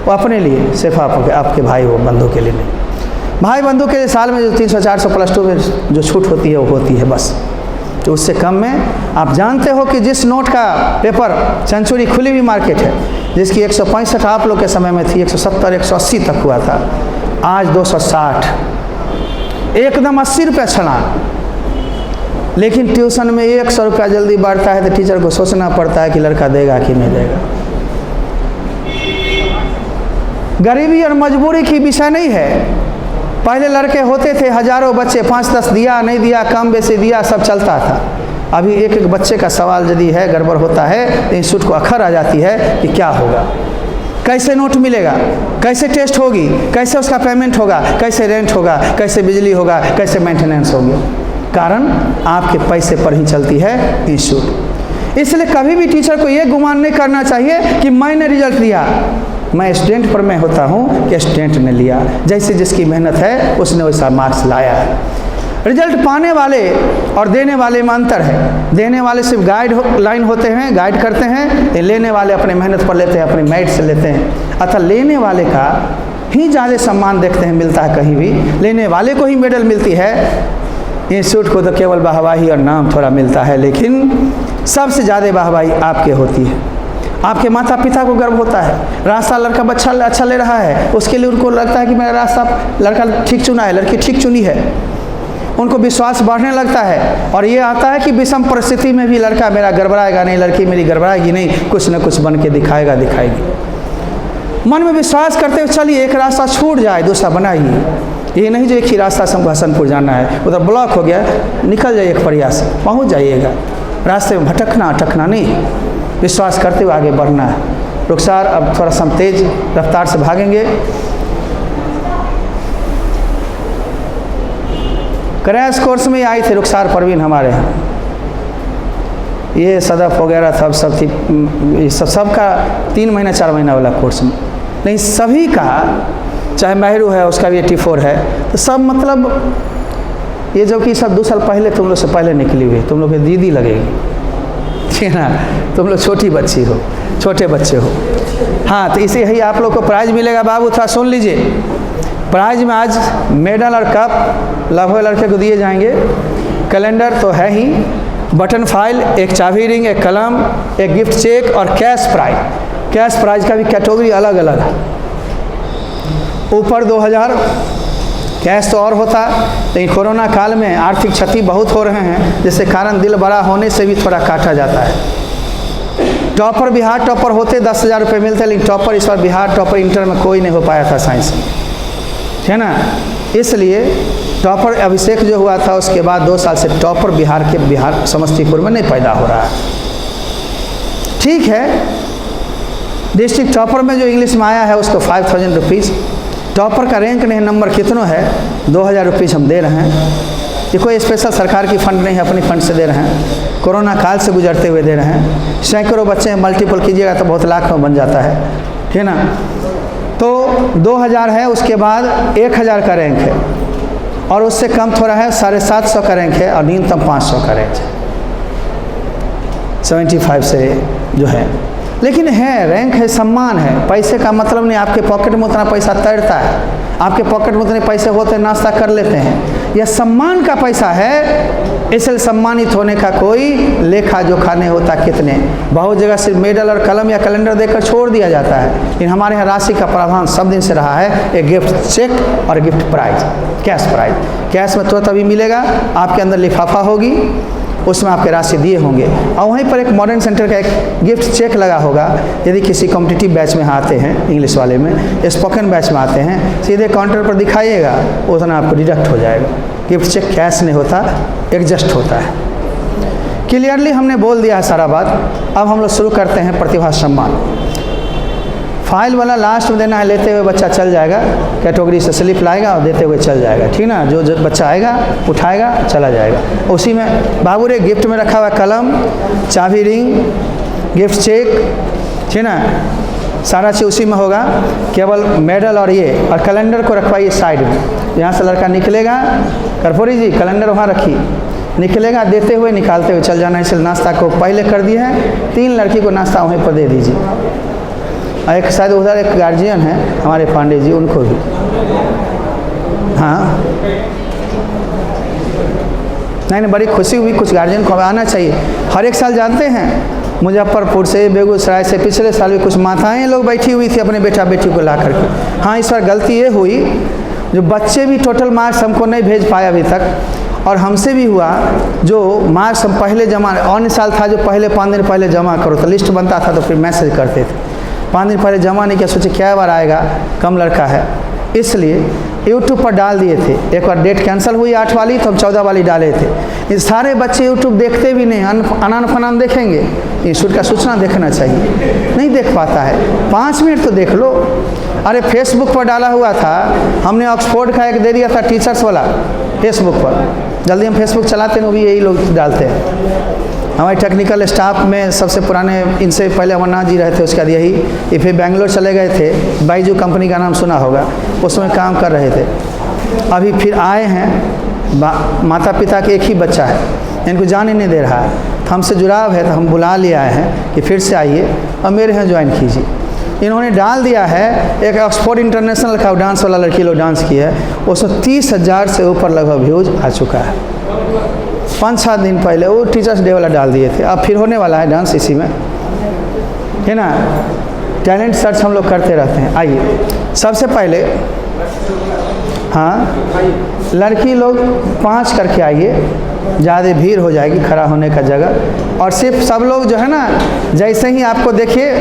वो अपने लिए, सिर्फ आपके भाई हो, बंधु के लिए नहीं। भाई बंधु के साल में जो 300-400 +2 में जो छूट होती है वो होती है बस। तो उससे कम में आप जानते हो कि जिस नोट का पेपर सेंचुरी खुली हुई मार्केट है, जिसकी 165 आप लोग के समय में थी, 170 180 तक हुआ था, आज 260, एकदम 80 रुपये छलांग। लेकिन ट्यूशन में 100 रुपया जल्दी बढ़ता है तो टीचर को सोचना पड़ता है कि लड़का देगा कि नहीं देगा। गरीबी और मजबूरी की विषय नहीं है। पहले लड़के होते थे हजारों बच्चे, 5-10 दिया नहीं दिया, कम बेसी दिया, सब चलता था। अभी एक एक बच्चे का सवाल यदि है, गड़बड़ होता है तो इंस्टीट्यूट को अखर आ जाती है कि क्या होगा, कैसे नोट मिलेगा, कैसे टेस्ट होगी, कैसे उसका पेमेंट होगा, कैसे रेंट होगा, कैसे बिजली होगा, कैसे मेंटेनेंस होगी। कारण आपके पैसे पर ही चलती है इंस्टीट्यूट। इसलिए कभी भी टीचर को ये गुमान नहीं करना चाहिए कि मैंने रिजल्ट दिया, मैं स्टूडेंट पर मैं होता हूँ कि स्टूडेंट ने लिया। जैसे जिसकी मेहनत है उसने वैसा मार्क्स लाया है। रिजल्ट पाने वाले और देने वाले में अंतर है। देने वाले सिर्फ गाइड लाइन होते हैं, गाइड करते हैं, लेने वाले अपने मेहनत पर लेते हैं, अपने मेरिट से लेते हैं। अतः लेने वाले का ही ज़्यादा सम्मान देखते हैं, मिलता है कहीं भी लेने वाले को ही मेडल मिलती है। इंस्टीट्यूट को तो केवल वाहवाही और नाम थोड़ा मिलता है, लेकिन सबसे ज़्यादा वाहवाही आपके होती है। आपके माता पिता को गर्व होता है, रास्ता लड़का बच्चा अच्छा ले रहा है, उसके लिए उनको लगता है कि मेरा रास्ता लड़का ठीक चुना है, लड़की ठीक चुनी है। उनको विश्वास बढ़ने लगता है और ये आता है कि विषम परिस्थिति में भी लड़का मेरा गड़बड़ाएगा नहीं, लड़की मेरी गड़बड़ाएगी नहीं, कुछ न कुछ बन के दिखाएगी। मन में विश्वास करते हुए चलिए, एक रास्ता छूट जाए दूसरा बनाइए। ये नहीं जो एक ही रास्ता से हमको हसनपुर जाना है, उधर ब्लॉक हो गया, निकल जाइए, एक प्रयास पहुँच जाइएगा। रास्ते में भटकना अटकना नहीं, विश्वास करते हुए आगे बढ़ना है। रुखसार अब थोड़ा सा तेज रफ्तार से भागेंगे। क्रैश कोर्स में आई थे रुखसार परवीन हमारे यहाँ, ये सदफ वगैरह था, सब थी, ये सबका 3 महीना 4 महीना वाला कोर्स में नहीं, सभी का, चाहे महरू है उसका भी 84 है, तो सब मतलब ये जो कि सब 2 साल पहले तुम लोग से पहले निकली हुई, तुम लोग की दीदी लगेगी, ठीक है ना, तुम लोग छोटी बच्ची हो, छोटे बच्चे हो। हाँ, तो इसे ही आप लोग को प्राइज़ मिलेगा। बाबू थोड़ा सुन लीजिए, प्राइज़ में आज मेडल और कप लगभग लड़के को दिए जाएंगे। कैलेंडर तो है ही, बटन फाइल, एक चाबी रिंग, एक कलम, एक गिफ्ट चेक और कैश प्राइज। कैश प्राइज का भी कैटेगरी अलग अलग है। ऊपर 2000 कैश तो और होता, लेकिन कोरोना काल में आर्थिक क्षति बहुत हो रहे हैं, जिसके कारण दिल बड़ा होने से भी थोड़ा काटा जाता है। टॉपर बिहार टॉपर होते 10,000 रुपये मिलते, लेकिन टॉपर इस बार बिहार टॉपर इंटर में कोई नहीं हो पाया था साइंस में, है ना। इसलिए टॉपर अभिषेक जो हुआ था उसके बाद 2 साल से टॉपर बिहार समस्तीपुर में नहीं पैदा हो रहा है। ठीक है, डिस्ट्रिक्ट टॉपर में जो इंग्लिश में आया है उसको 5,000 रुपीज़, टॉपर का रैंक नहीं, नंबर कितना है, 2,000 रुपीज़ हम दे रहे हैं। ये कोई स्पेशल सरकार की फंड नहीं है, अपनी फंड से दे रहे हैं, कोरोना काल से गुजरते हुए दे रहे हैं। सैकड़ों बच्चे मल्टीपल कीजिएगा तो बहुत लाख में बन जाता है, ठीक है ना। तो 2,000 है, उसके बाद 1,000 का रैंक है, और उससे कम थोड़ा है, 750 का रैंक है, और न्यूनतम 500 का रैंक है, 75 से जो है। लेकिन है, रैंक है, सम्मान है। पैसे का मतलब नहीं आपके पॉकेट में उतना पैसा तैरता है, आपके पॉकेट में उतने पैसे होते हैं, नाश्ता कर लेते हैं। यह सम्मान का पैसा है, इसलिए सम्मानित होने का कोई लेखा जोखा नहीं होता। कितने बहुत जगह सिर्फ मेडल और कलम या कैलेंडर देकर छोड़ दिया जाता है, लेकिन हमारे यहाँ राशि का प्रावधान सब दिन से रहा है, एक गिफ्ट चेक और gift prize, cash prize. Cash में तुरंत अभी मिलेगा, आपके अंदर लिफाफा होगी, उसमें आपके राशि दिए होंगे, और वहीं पर एक मॉडर्न सेंटर का एक गिफ्ट चेक लगा होगा। यदि किसी कॉम्पिटिटिव बैच में आते हैं, इंग्लिश वाले में, स्पोकन बैच में आते हैं, सीधे काउंटर पर दिखाइएगा, उतना आपको डिडक्ट हो जाएगा। गिफ्ट चेक कैश नहीं होता, एडजस्ट होता है। क्लियरली हमने बोल दिया है सारा बात। अब हम लोग शुरू करते हैं प्रतिभा सम्मान। फाइल वाला लास्ट में देना है, लेते हुए बच्चा चल जाएगा, कैटेगरी से स्लिप लाएगा और देते हुए चल जाएगा, ठीक ना। जो बच्चा आएगा उठाएगा चला जाएगा। उसी में बाबू रे गिफ्ट में रखा हुआ कलम, चाबी रिंग, गिफ्ट चेक, ठीक ना, सारा चीज़ उसी में होगा। केवल मेडल और ये और कैलेंडर को रखवाइए साइड में। यहाँ से लड़का निकलेगा, कर्पूरी जी कैलेंडर वहाँ रखिए, निकलेगा, देते हुए निकालते हुए चल जाना। इसलिए नाश्ता को पहले कर दिए हैं, 3 लड़की को नाश्ता वहीं पर दे दीजिए। और एक शायद उधर एक गार्जियन है हमारे पांडे जी, उनको भी हाँ, नहीं बड़ी खुशी हुई, कुछ गार्जियन को आना चाहिए। हर एक साल जानते हैं मुजफ्फरपुर से, बेगूसराय से, पिछले साल भी कुछ माताएं लोग बैठी हुई थी अपने बेटा बेटी को ला करके। हाँ, इस बार गलती ये हुई जो बच्चे भी टोटल मार्क्स हमको नहीं भेज पाए अभी तक, और हमसे भी हुआ जो मार्क्स हम पहले जमा, अन्य साल था जो पहले 5 दिन पहले जमा करो, तो लिस्ट बनता था तो फिर मैसेज करते थे। 5 दिन पहले जमा नहीं किया, सोचे क्या बार आएगा, कम लड़का है, इसलिए यूट्यूब पर डाल दिए थे। एक बार डेट कैंसिल हुई 8 वाली, तो हम 14 वाली डाले थे। ये सारे बच्चे यूट्यूब देखते भी नहीं, अनान फनान देखेंगे, इंस्टीट्यूट का सूचना देखना चाहिए, नहीं देख पाता है। 5 मिनट तो देख लो। अरे फेसबुक पर डाला हुआ था, हमने ऑक्सफोर्ड का एक दे दिया था टीचर्स वाला फेसबुक पर। जल्दी हम फेसबुक चलाते हैं, वो भी यही लोग डालते हैं। हमारे टेक्निकल स्टाफ में सबसे पुराने, इनसे पहले अमरनाथ जी रहे थे, उसके बाद यही, ये फिर बेंगलोर चले गए थे, बाइजू कंपनी का नाम सुना होगा, उसमें काम कर रहे थे। अभी फिर आए हैं, माता पिता के एक ही बच्चा है, इनको जान ही नहीं दे रहा है, हमसे जुड़ाव है तो हम बुला ले आए हैं कि फिर से आइए और मेरे यहाँ ज्वाइन कीजिए। इन्होंने डाल दिया है, एक ऑक्सफोर्ड इंटरनेशनल का डांस वाला लड़की लोग डांस की है, उसमें 30,000 से ऊपर लगभग व्यूज आ चुका है। 5-7 दिन पहले वो टीचर्स डे वाला डाल दिए थे, अब फिर होने वाला है डांस इसी में, है ना। टैलेंट सर्च हम लोग करते रहते हैं। आइए, सबसे पहले हाँ, लड़की लोग 5 करके आइए, ज़्यादा भीड़ हो जाएगी खड़ा होने का जगह। और सिर्फ सब लोग जो है ना, जैसे ही आपको देखिए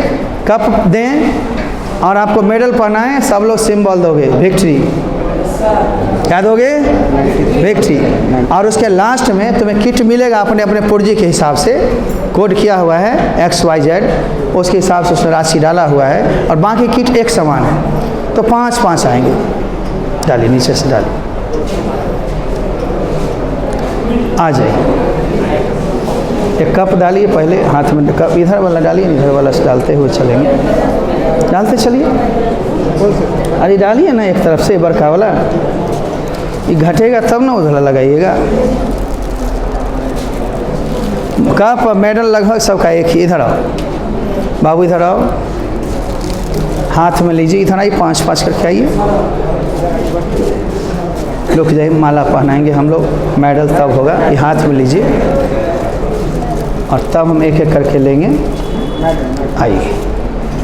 कप दें और आपको मेडल पहनाएं, सब लोग सिंबल दोगे विक्ट्री, क्या दोगे, विक्ट्री। और उसके लास्ट में तुम्हें किट मिलेगा अपने अपने पुर्जी के हिसाब से, कोड किया हुआ है XYZ, उसके हिसाब से उसमें राशि डाला हुआ है, और बाकी किट एक समान है। तो 5-5 आएंगे। डालिए, नीचे से डालिए, आ जाइए। एक कप डालिए पहले, हाथ में कप इधर वाला डालिए, इधर वाला से डालते हुए चलेंगे, डालते चलिए। अरे डालिए ना एक तरफ से, बरका वाला, ये घटेगा तब ना उधर लगाइएगा। कप मेडल लगभग सबका एक ही। इधर आओ बाबू, इधर आओ, हाथ में लीजिए, इधर आइए, 5-5 करके आइए। रुक जाइए, माला पहनाएंगे हम लोग, मेडल तब होगा। ये हाथ में लीजिए और तब हम एक एक करके लेंगे। आइए,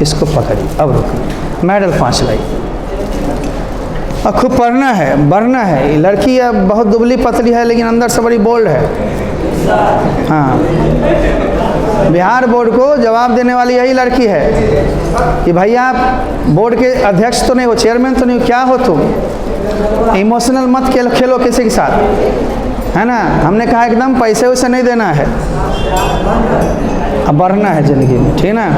इसको पकड़िए, अब रुक, मेडल 5 लाइए। और खूब पढ़ना है, बढ़ना है। ये लड़की अब बहुत दुबली पतली है, लेकिन अंदर से बड़ी बोल्ड है। हाँ, बिहार बोर्ड को जवाब देने वाली यही लड़की है कि भैया आप बोर्ड के अध्यक्ष तो नहीं हो, चेयरमैन तो नहीं हो, क्या हो तुम? इमोशनल मत खेलो किसी के साथ, है ना। हमने कहा एकदम पैसे वैसे नहीं देना है, अब बढ़ना है ज़िंदगी में, ठीक ना।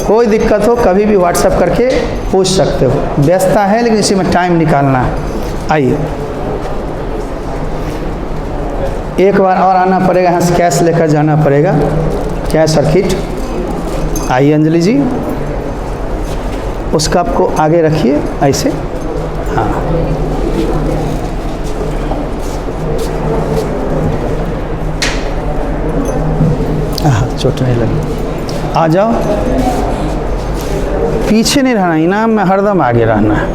कोई दिक्कत हो कभी भी व्हाट्सएप करके पूछ सकते हो। व्यस्तता है लेकिन इसी में टाइम निकालना है। आइए, एक बार और आना पड़ेगा, यहाँ से कैश लेकर जाना पड़ेगा, कैश और किट। आइए अंजलि जी, उस कप को आगे रखिए ऐसे, हाँ। चोट नहीं लगी, आ जाओ। पीछे नहीं रहना, इनाम में हरदम आगे रहना है।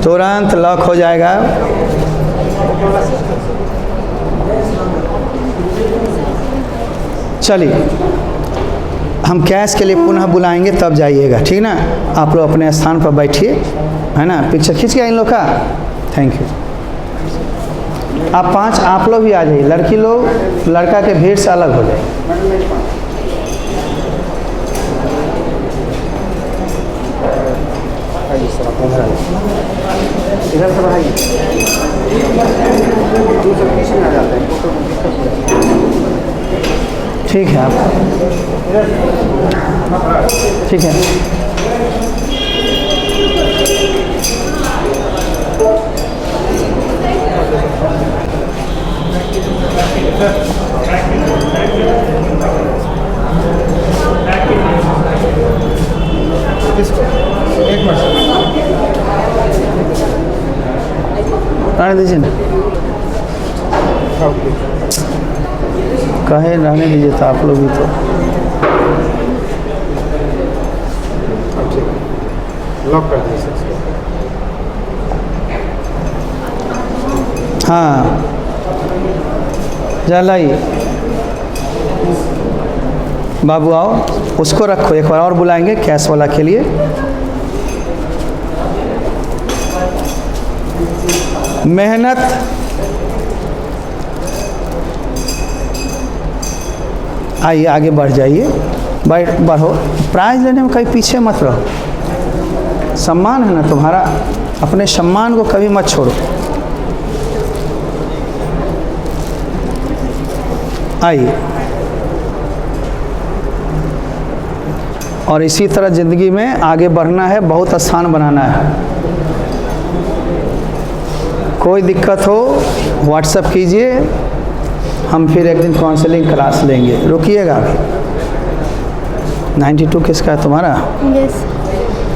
तुरंत लॉक हो जाएगा। चलिए, हम कैश के लिए पुनः बुलाएंगे तब जाइएगा, ठीक ना। आप लोग अपने स्थान पर बैठिए, है ना। पिक्चर खींच गया इन लोग का, थैंक यू। आप 5 आप लोग भी आ जाइए, लड़की लोग लड़का के भीड़ से अलग हो जाए। इधर से बढ़ाइए, ठीक है। आप ठीक है, एक मिनट रहने दीजिए ना, कहे रहने दीजिए तो आप लोग भी तो। लॉक कर दीजिए सर। हाँ, लाइए बाबू आओ, उसको रखो, एक बार और बुलाएंगे कैश वाला के लिए। मेहनत आइए, आगे बढ़ जाइए, बढ़ो। प्राइज लेने में कहीं पीछे मत रहो, सम्मान है ना तुम्हारा, अपने सम्मान को कभी मत छोड़ो। आइए, और इसी तरह ज़िंदगी में आगे बढ़ना है, बहुत आसान बनाना है। कोई दिक्कत हो व्हाट्सएप कीजिए, हम फिर एक दिन काउंसलिंग क्लास लेंगे। रुकिएगा अभी। 92 किसका है तुम्हारा? यस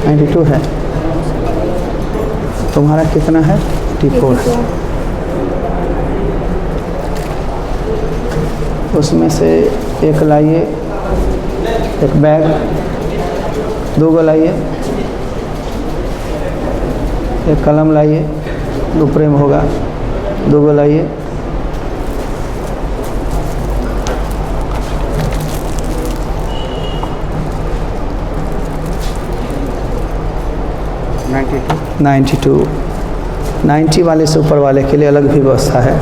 92 है। तुम्हारा कितना है? 84 है। उसमें से एक लाइए, एक बैग, 2 गो लाइए, एक कलम लाइए, 2 प्रेम होगा, 2 गो लाइए, नाइन्टी टू 90 वाले से ऊपर वाले के लिए अलग भी व्यवस्था है,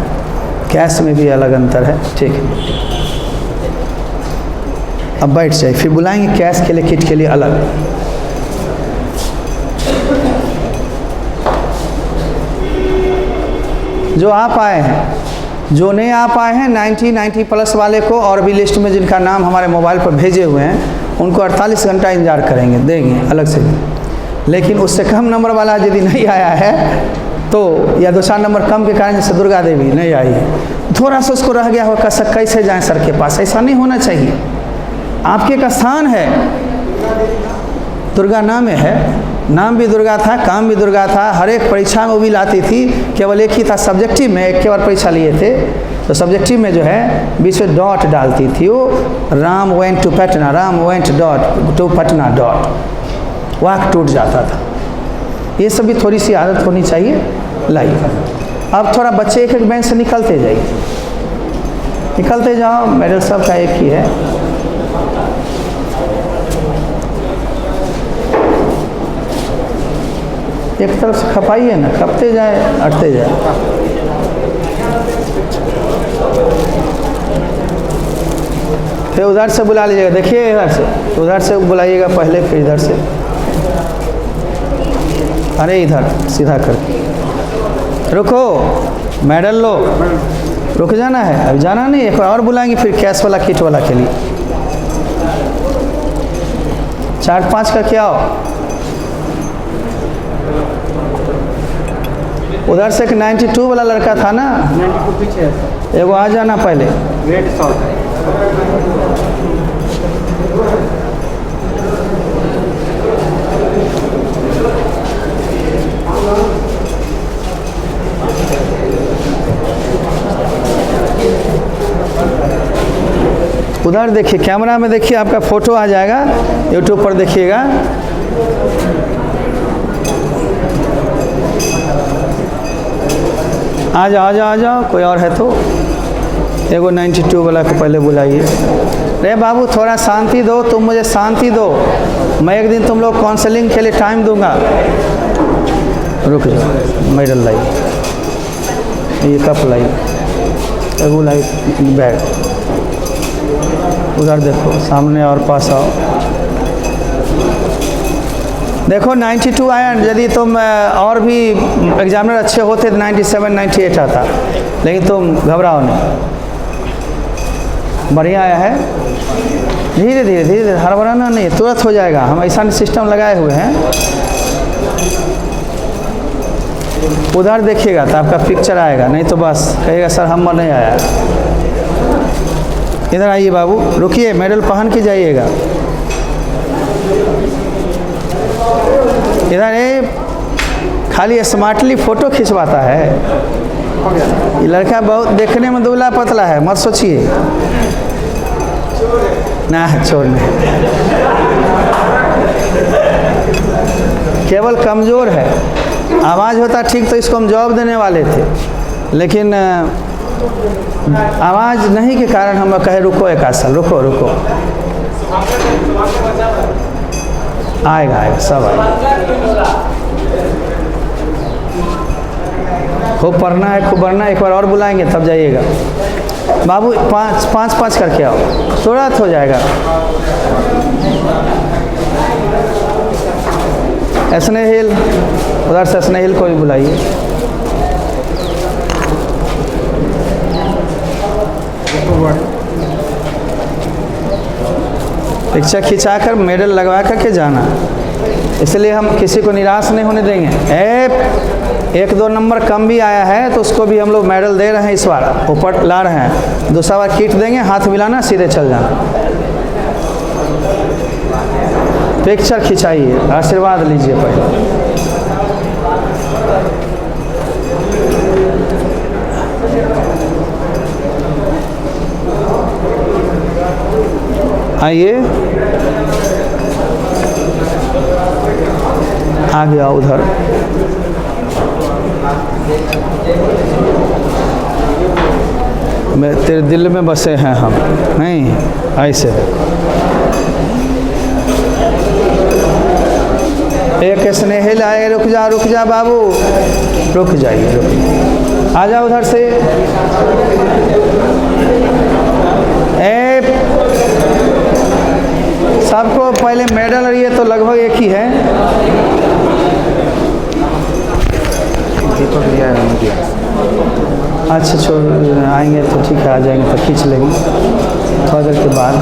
कैश में भी अलग अंतर है। ठीक है, अब बैठ जाइए, फिर बुलाएंगे कैश के लिए, किट के लिए अलग। जो आप आए हैं, जो नहीं आ पाए हैं 90 प्लस वाले को, और भी लिस्ट में जिनका नाम हमारे मोबाइल पर भेजे हुए हैं, उनको 48 घंटा इंतजार करेंगे, देंगे अलग से। लेकिन उससे कम नंबर वाला यदि नहीं आया है तो, या 2-4 नंबर कम के कारण, जैसे दुर्गा देवी नहीं आई है, थोड़ा सा उसको रह गया होगा, कैसे जाएं सर के पास, ऐसा नहीं होना चाहिए। आपके का स्थान है, दुर्गा नाम है, नाम भी दुर्गा था, काम भी दुर्गा था। हर एक परीक्षा में वो भी लाती थी, केवल एक ही था सब्जेक्टिव में, एक के बार परीक्षा लिए थे तो सब्जेक्टिव में जो है बीच में डॉट डालती थी वो, Ram went to Patna, Ram went dot to Patna dot, वाक टूट जाता था। ये सब भी थोड़ी सी आदत होनी चाहिए। लाइए, अब थोड़ा बच्चे एक एक बेंच से निकलते जाइए, निकलते जाओ, मेडल सब का एक ही है। एक तरफ से खपाइए ना, खपते जाए, अटते जाए। फिर उधर से बुला लीजिएगा, देखिए इधर से, उधर से बुलाइएगा पहले, फिर इधर से। अरे इधर सीधा कर, रुको, मेडल लो, रुक जाना है, अब जाना नहीं, एक और बुलाएंगे फिर कैश वाला, किट वाला के लिए। 4-5 का क्या हो, उधर से एक 92 वाला लड़का था ना, 92 पीछे है सर, एगो आ जाना पहले। रेड शॉट है। उधर देखिए, कैमरा में देखिए, आपका फोटो आ जाएगा, यूट्यूब पर देखिएगा। आ जाओ, आ जाओ, आ जाओ, कोई और है तो। एगो 92 वाला को पहले बुलाइए। रे बाबू थोड़ा शांति दो, तुम मुझे शांति दो, मैं एक दिन तुम लोग काउंसलिंग के लिए टाइम दूंगा। रुक जाओ, मेडल लाइए, ये कप लाइए, एगो लाइए बैग। उधर देखो सामने और पास आओ, देखो 92 आया। यदि तुम और भी एग्जामिनर अच्छे होते तो 97, 98 आता, लेकिन तुम घबराओ नहीं, बढ़िया आया है। धीरे धीरे धीरे धीरे, हड़बड़ाना नहीं, तुरंत हो जाएगा, हम ऐसा सिस्टम लगाए हुए हैं। उधर देखिएगा तो आपका पिक्चर आएगा, नहीं तो बस कहिएगा सर हम नहीं आया। इधर आइए बाबू, रुकिए, मेडल पहन के जाइएगा। इधर खाली स्मार्टली फ़ोटो खिंचवाता है ये लड़का, बहुत देखने में दुबला पतला है, मत सोचिए ना, छोड़ नहीं। केवल कमज़ोर है। आवाज़ होता ठीक तो इसको हम जवाब देने वाले थे, लेकिन आवाज़ नहीं के कारण हम कहे रुको एक आध साल, रुको रुको, आएगा आएगा सब आएगा। खूब पढ़ना है, खूब पढ़ना है। एक बार और बुलाएंगे तब जाइएगा। बाबू पाँच करके आओ, तुरंत हो जाएगा। स्नेहिल, उधर से स्नेहिल को भी बुलाइए। पिक्चर खिंचाकर मेडल लगवा करके जाना, इसलिए हम किसी को निराश नहीं होने देंगे। एक दो नंबर कम भी आया है तो उसको भी हम लोग मेडल दे रहे हैं, इस बार ऊपर ला रहे हैं। दूसरा बार किट देंगे, हाथ मिलाना, सीधे चल जाना। पिक्चर खिंचाइए, आशीर्वाद लीजिए पहले। आइए आ गया उधर। मैं तेरे दिल में बसे हैं हम, नहीं ऐसे। एक स्नेहिल आए, रुक जा बाबू, रुक जाइए, रुक आ जाओ उधर से। सबको पहले मेडल, और ये तो लगभग एक ही है। अच्छा छोड़ आएंगे तो ठीक है, आ जाएंगे तो खींच लेंगे थोड़ा देर के बाद।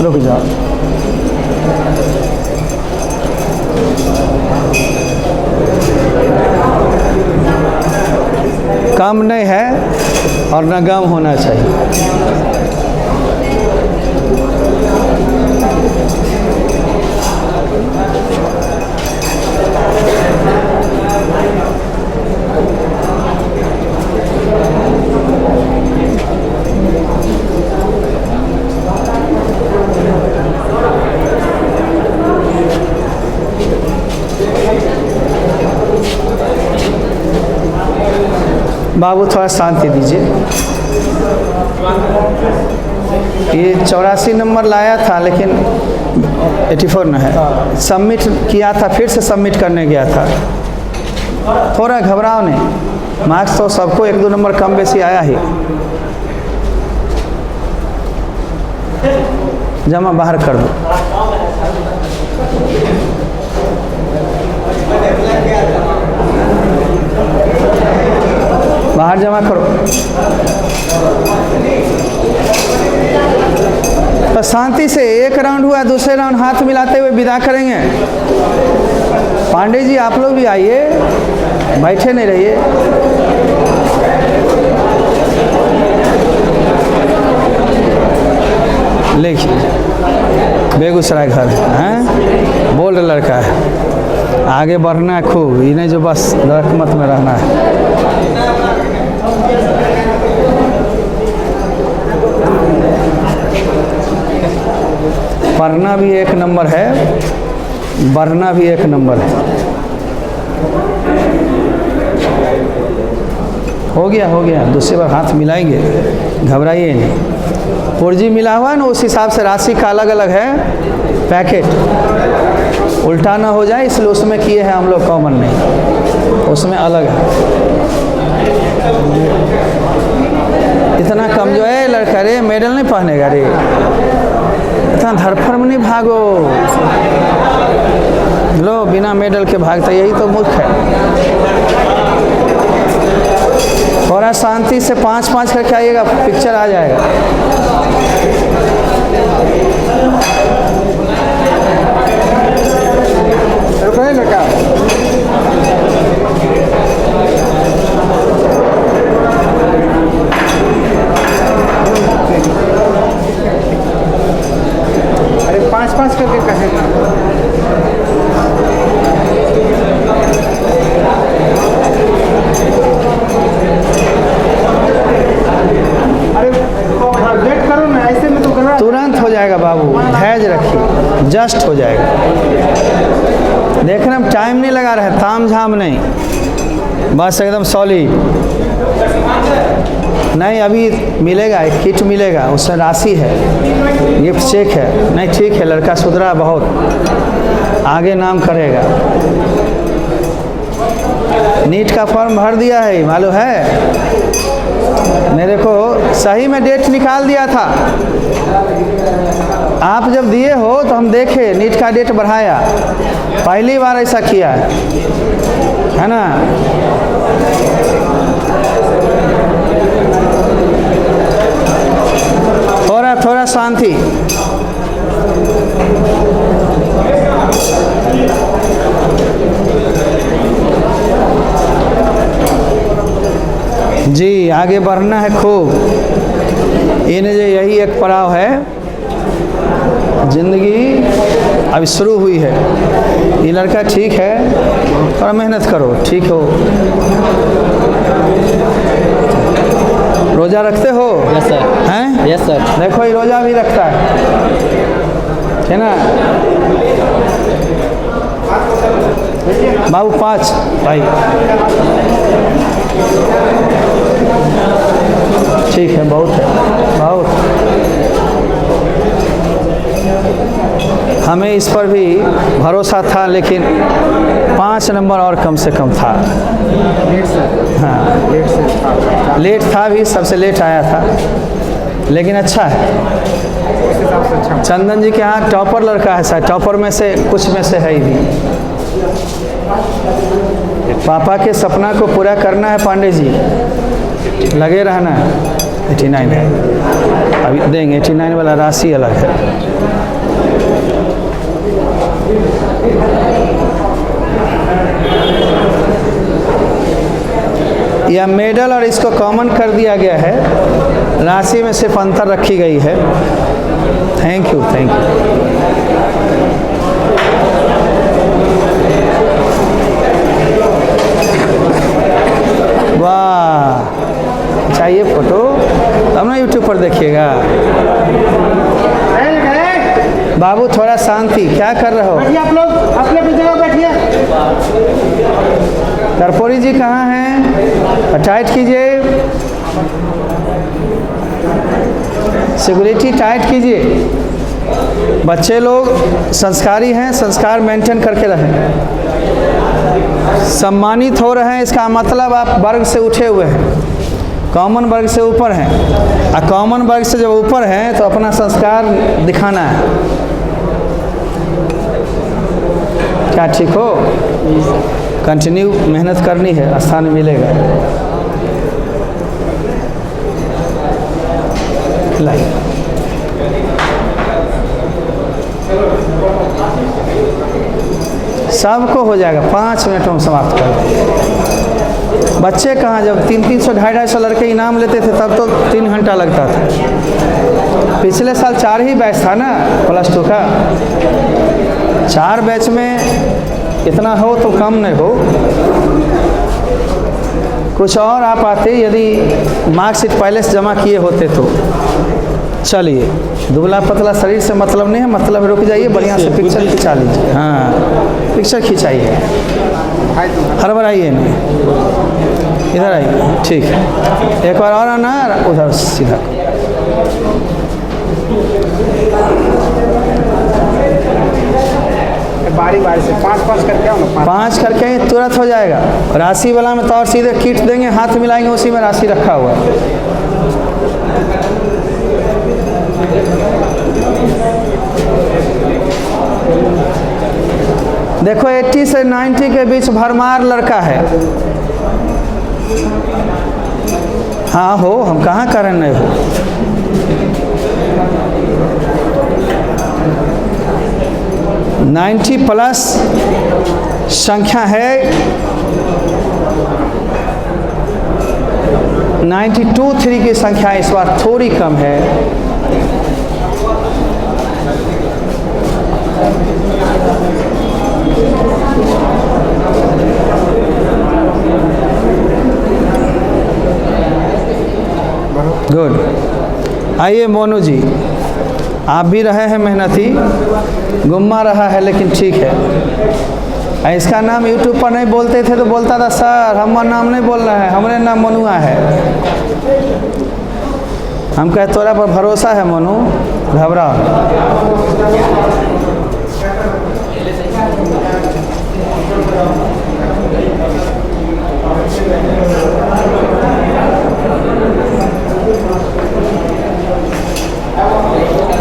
रुक जाओ। कम नहीं है और न गम होना चाहिए। बाबू थोड़ा शांति दीजिए। ये 84 नंबर लाया था, लेकिन 84 न है, सबमिट किया था, फिर से सबमिट करने गया था। थोड़ा घबराओ नहीं, मार्क्स तो सबको 1-2 नंबर कम बेसी आया ही। जमा बाहर कर दो। बाहर जमा करो। तो शांति से एक राउंड हुआ, दूसरे राउंड हाथ मिलाते हुए विदा करेंगे। पांडे जी आप लोग भी आइए, बैठे नहीं रहिए। लिखिए बेगूसराय घर है, बोल रहा लड़का है, आगे बढ़ना है खूब, इन्हें जो बस रकमत में रहना है। पढ़ना भी एक नंबर है, बढ़ना भी एक नंबर है। हो गया, दूसरी बार हाथ मिलाएंगे, घबराइए नहीं। पुर्जी मिला हुआ है ना, उस हिसाब से राशि का अलग अलग है पैकेट, उल्टा ना हो जाए इसलिए उसमें किए हैं हम लोग, कॉमन नहीं, उसमें अलग है। इतना कमजोर है लड़का रे, मेडल नहीं पहनेगा रे, इतना धरफड़ में नहीं भागो। लो बिना मेडल के भागता, यही तो मूर्ख है। थोड़ा शांति से 5-5 करके आइएगा, पिक्चर आ जाएगा। लड़का अरे 5-5 करके कहेगा। जाएगा बाबू, धैर्य रखिए, जस्ट हो जाएगा। देखना टाइम नहीं लगा रहे, ताम झाम नहीं, बस एकदम सॉलिड। नहीं अभी मिलेगा, एक किट मिलेगा, उसमें राशि है, गिफ्ट चेक है। नहीं ठीक है, लड़का सुधरा बहुत, आगे नाम करेगा। नीट का फॉर्म भर दिया है, मालूम है, मेरे को सही में डेट निकाल दिया था। आप जब दिए हो तो हम देखे, नीट का डेट बढ़ाया, पहली बार ऐसा किया है ना। थोड़ा शांति। जी आगे बढ़ना है खूब। इन्हें जो यही एक पड़ाव है, जिंदगी अभी शुरू हुई है। ये लड़का ठीक है, थोड़ा मेहनत करो, ठीक हो। रोज़ा रखते हो? Yes sir. हैं? Yes sir. देखो ये रोज़ा भी रखता है ना। बाबू 5 भाई, ठीक है, बहुत है, बहुत। हमें इस पर भी भरोसा था, लेकिन 5 नंबर और कम से कम था। हाँ लेट था भी, सबसे लेट आया था, लेकिन अच्छा है। चंदन जी के यहाँ टॉपर लड़का है शायद, टॉपर में से कुछ में से है ही भी। पापा के सपना को पूरा करना है पांडे जी, लगे रहना है। 89 है, अभी देंगे। 89 वाला राशि अलग है। यह मेडल और इसको कॉमन कर दिया गया है, राशि में सिर्फ अंतर रखी गई है। Thank you, thank you. वाह, चाहिए फोटो तब ना यूट्यूब पर देखिएगा। बाबू थोड़ा शांति, क्या कर रहे हो? आप लोग अपने अपनी जगह बैठिए। कर्पूरी जी कहाँ हैं? टाइट कीजिए, सिक्योरिटी टाइट कीजिए। बच्चे लोग संस्कारी हैं, संस्कार मेंटेन करके रहें। सम्मानित हो रहे हैं, इसका मतलब आप वर्ग से उठे हुए हैं, कॉमन वर्ग से ऊपर हैं। और कॉमन वर्ग से जब ऊपर हैं तो अपना संस्कार दिखाना है। क्या ठीक हो? कंटिन्यू मेहनत करनी है, स्थान मिलेगा। लाइक सबको हो जाएगा, 5 मिनटों में समाप्त कर दें। बच्चे कहाँ, जब 300, 250 लड़के इनाम लेते थे तब तो 3 घंटा लगता था। पिछले साल 4 ही बैच था ना +2 का। 4 बैच में इतना हो तो कम नहीं हो। कुछ और आप आते यदि मार्कशीट पहले से जमा किए होते तो। चलिए, दुबला पतला शरीर से मतलब नहीं है, मतलब रुक जाइए, बढ़िया से पिक्चर खिंचा लीजिए। हाँ पिक्चर खिंचाइए, हड़बड़ाइए नहीं, इधर आइए, ठीक है। एक बार और आना, उधर सीधा। बारी बारी से 5-5 करके आओ ना। 5 करके तुरंत हो जाएगा। राशि वाला में तो और सीधे किट देंगे, हाथ मिलाएंगे, उसी में राशि रखा हुआ है। देखो 80 से 90 के बीच भरमार लड़का है। हाँ हो, हम कहाँ करें नहीं हो। +90 संख्या है। 92-3 की संख्या इस बार थोड़ी कम है। गुड। आइए मोनू जी, आप भी रहे हैं मेहनती, गुम्मा रहा है लेकिन ठीक है। इसका नाम यूट्यूब पर नहीं बोलते थे तो बोलता था सर हमारा नाम नहीं बोलना है, हमारे नाम मनुआ है। हम कहे तोरा पर भरोसा है मनु, घबरा।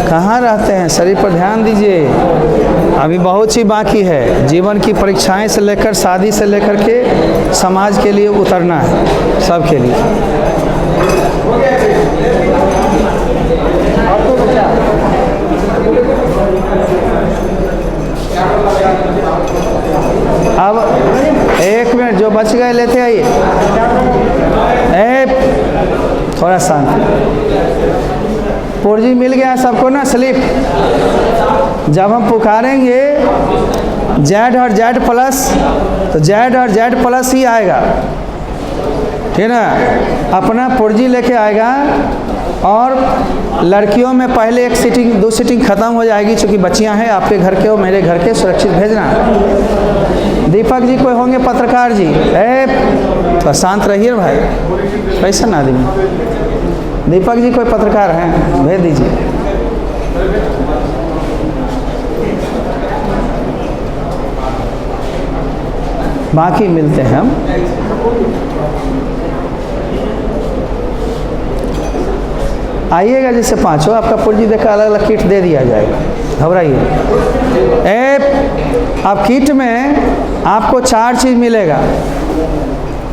कहाँ रहते हैं, शरीर पर ध्यान दीजिए, अभी बहुत सी बाकी है। जीवन की परीक्षाएं से लेकर शादी से लेकर के समाज के लिए उतरना है, सबके लिए। अब एक मिनट, जो बच गए लेते आइए। थोड़ा शांति। पुर्जी मिल गया सबको ना, स्लिप। जब हम पुकारेंगे जेड और जेड प्लस, तो जेड और जेड प्लस ही आएगा, ठीक है ना। अपना पुर्जी लेके आएगा। और लड़कियों में पहले एक सीटिंग, 2 सीटिंग ख़त्म हो जाएगी, क्योंकि बच्चियां हैं आपके घर के, और मेरे घर के, सुरक्षित भेजना। दीपक जी कोई होंगे पत्रकार जी, तो शांत रहिए भाई, कैसा ना आदमी। दीपक जी कोई पत्रकार हैं, भेज दीजिए। बाकी मिलते हैं हम। आइएगा जिससे पाँचों, आपका पुर्जी देकर अलग अलग किट दे दिया जाएगा, घबराइए। अब किट में आपको 4 चीज़ मिलेगा।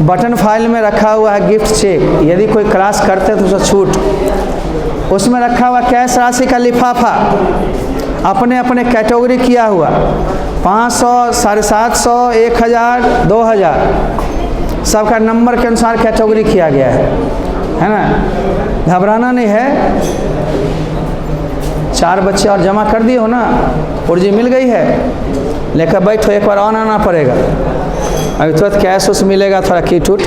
बटन फाइल में रखा हुआ है गिफ्ट चेक, यदि कोई क्लास करते तो उसका छूट। उसमें रखा हुआ कैश राशि का लिफाफा, अपने अपने कैटेगरी किया हुआ, 500, 750, 1000, 2000, सबका नंबर के अनुसार कैटेगरी किया गया है ना। घबराना नहीं है। 4 बच्चे और जमा कर दिए हो ना, पुर्जी मिल गई है, लेकर बैठो, एक बार ऑन आना पड़ेगा। अभी तुरंत कैश उस मिलेगा, थोड़ा किट उट।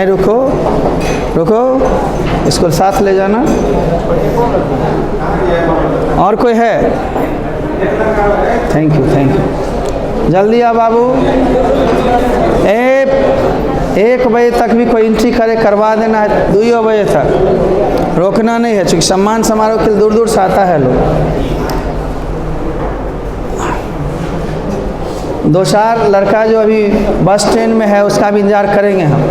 रुको रुको, इसको साथ ले जाना। और कोई है? Thank you thank you. जल्दी आ बाबू। 1 बजे तक भी कोई एंट्री करे करवा देना है, 2 बजे तक रोकना नहीं है, क्योंकि सम्मान समारोह के लिए दूर दूर से आता है लोग। 2-4 लड़का जो अभी बस ट्रेन में है उसका भी इंतजार करेंगे हम,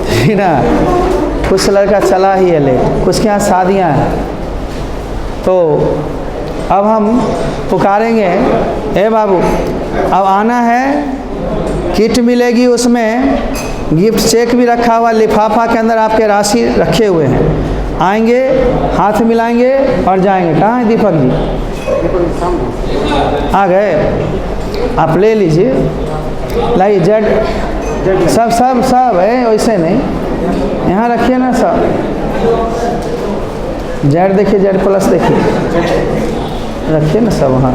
ठीक ना। कुछ लड़का चला ही है लेट, कुछ के यहाँ शादियाँ हैं, तो अब हम पुकारेंगे, ए बाबू अब आना है। किट मिलेगी, उसमें गिफ्ट चेक भी रखा हुआ, लिफाफा के अंदर आपके राशि रखे हुए हैं। आएंगे, हाथ मिलाएंगे और जाएंगे। कहाँ है दीपक जी? आ गए, आप ले लीजिए, लाइए। जेड सब सब सब है, वैसे नहीं, यहाँ रखिए ना सब। जेड देखिए, जेड प्लस देखिए, रखिए ना सब वहाँ।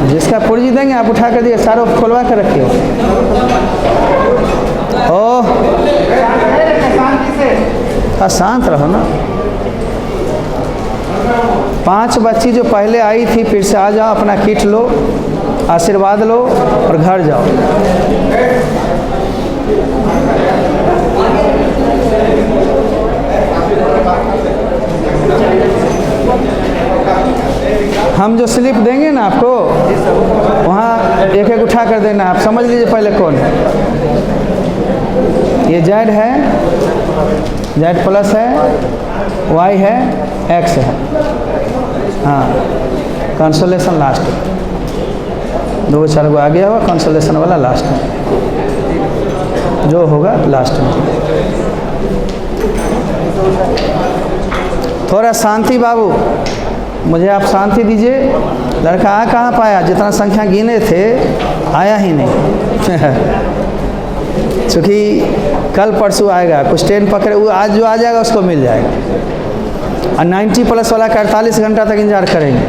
जिसका पुर्जी देंगे आप उठा कर दिए, सारों खोलवा कर रखिए। ओह शांत रहो ना। 5 बच्ची जो पहले आई थी, फिर से आ जाओ, अपना किट लो, आशीर्वाद लो और घर जाओ। हम जो स्लिप देंगे ना आपको, वहाँ एक एक उठा कर देना। आप समझ लीजिए पहले कौन है। ये जेड है, जेड प्लस है, वाई है, एक्स है। हाँ, कंसोलेशन लास्ट, 2-4 आ गया हुआ, कंसोलेशन वाला लास्ट है, जो होगा लास्ट में। थोड़ा शांति बाबू, मुझे आप शांति दीजिए। लड़का आ कहाँ पाया, जितना संख्या गिने थे आया ही नहीं। क्योंकि कल परसों आएगा, कुछ ट्रेन पकड़े, वो आज जो आ जाएगा उसको मिल जाएगा। और 90 प्लस वाला का 48 घंटा तक इंतजार करेंगे,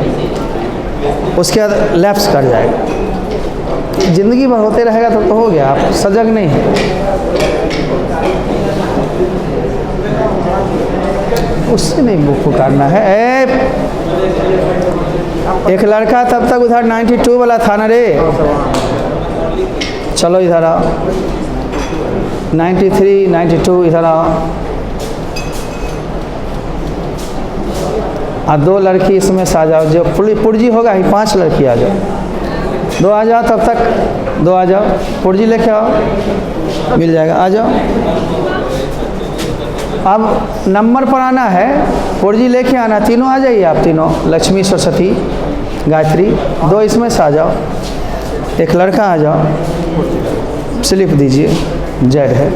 उसके बाद लैप्स कर जाएगा। ज़िंदगी भर होते रहेगा तो हो गया, आप सजग नहीं है। उससे नहीं बुक पुकारना है। एक लड़का तब तक उधर 92 वाला था ना रे, चलो इधर आओ, 93, 92 इधर आओ। और 2 लड़की इसमें से आ जाओ, जो पुर्जी होगा ही 5 लड़की आ जाओ, 2 आ जाओ, तब तक 2 आ जाओ, पुर्जी लेके आओ, मिल जाएगा, आ जाओ। अब नंबर पर आना है, पुर्जी लेके आना, तीनों आ जाइए आप, तीनों, लक्ष्मी, सरस्वती, गायत्री, 2 इसमें से आ जाओ। एक लड़का आ जाओ, स्लिप दीजिए, जेड है,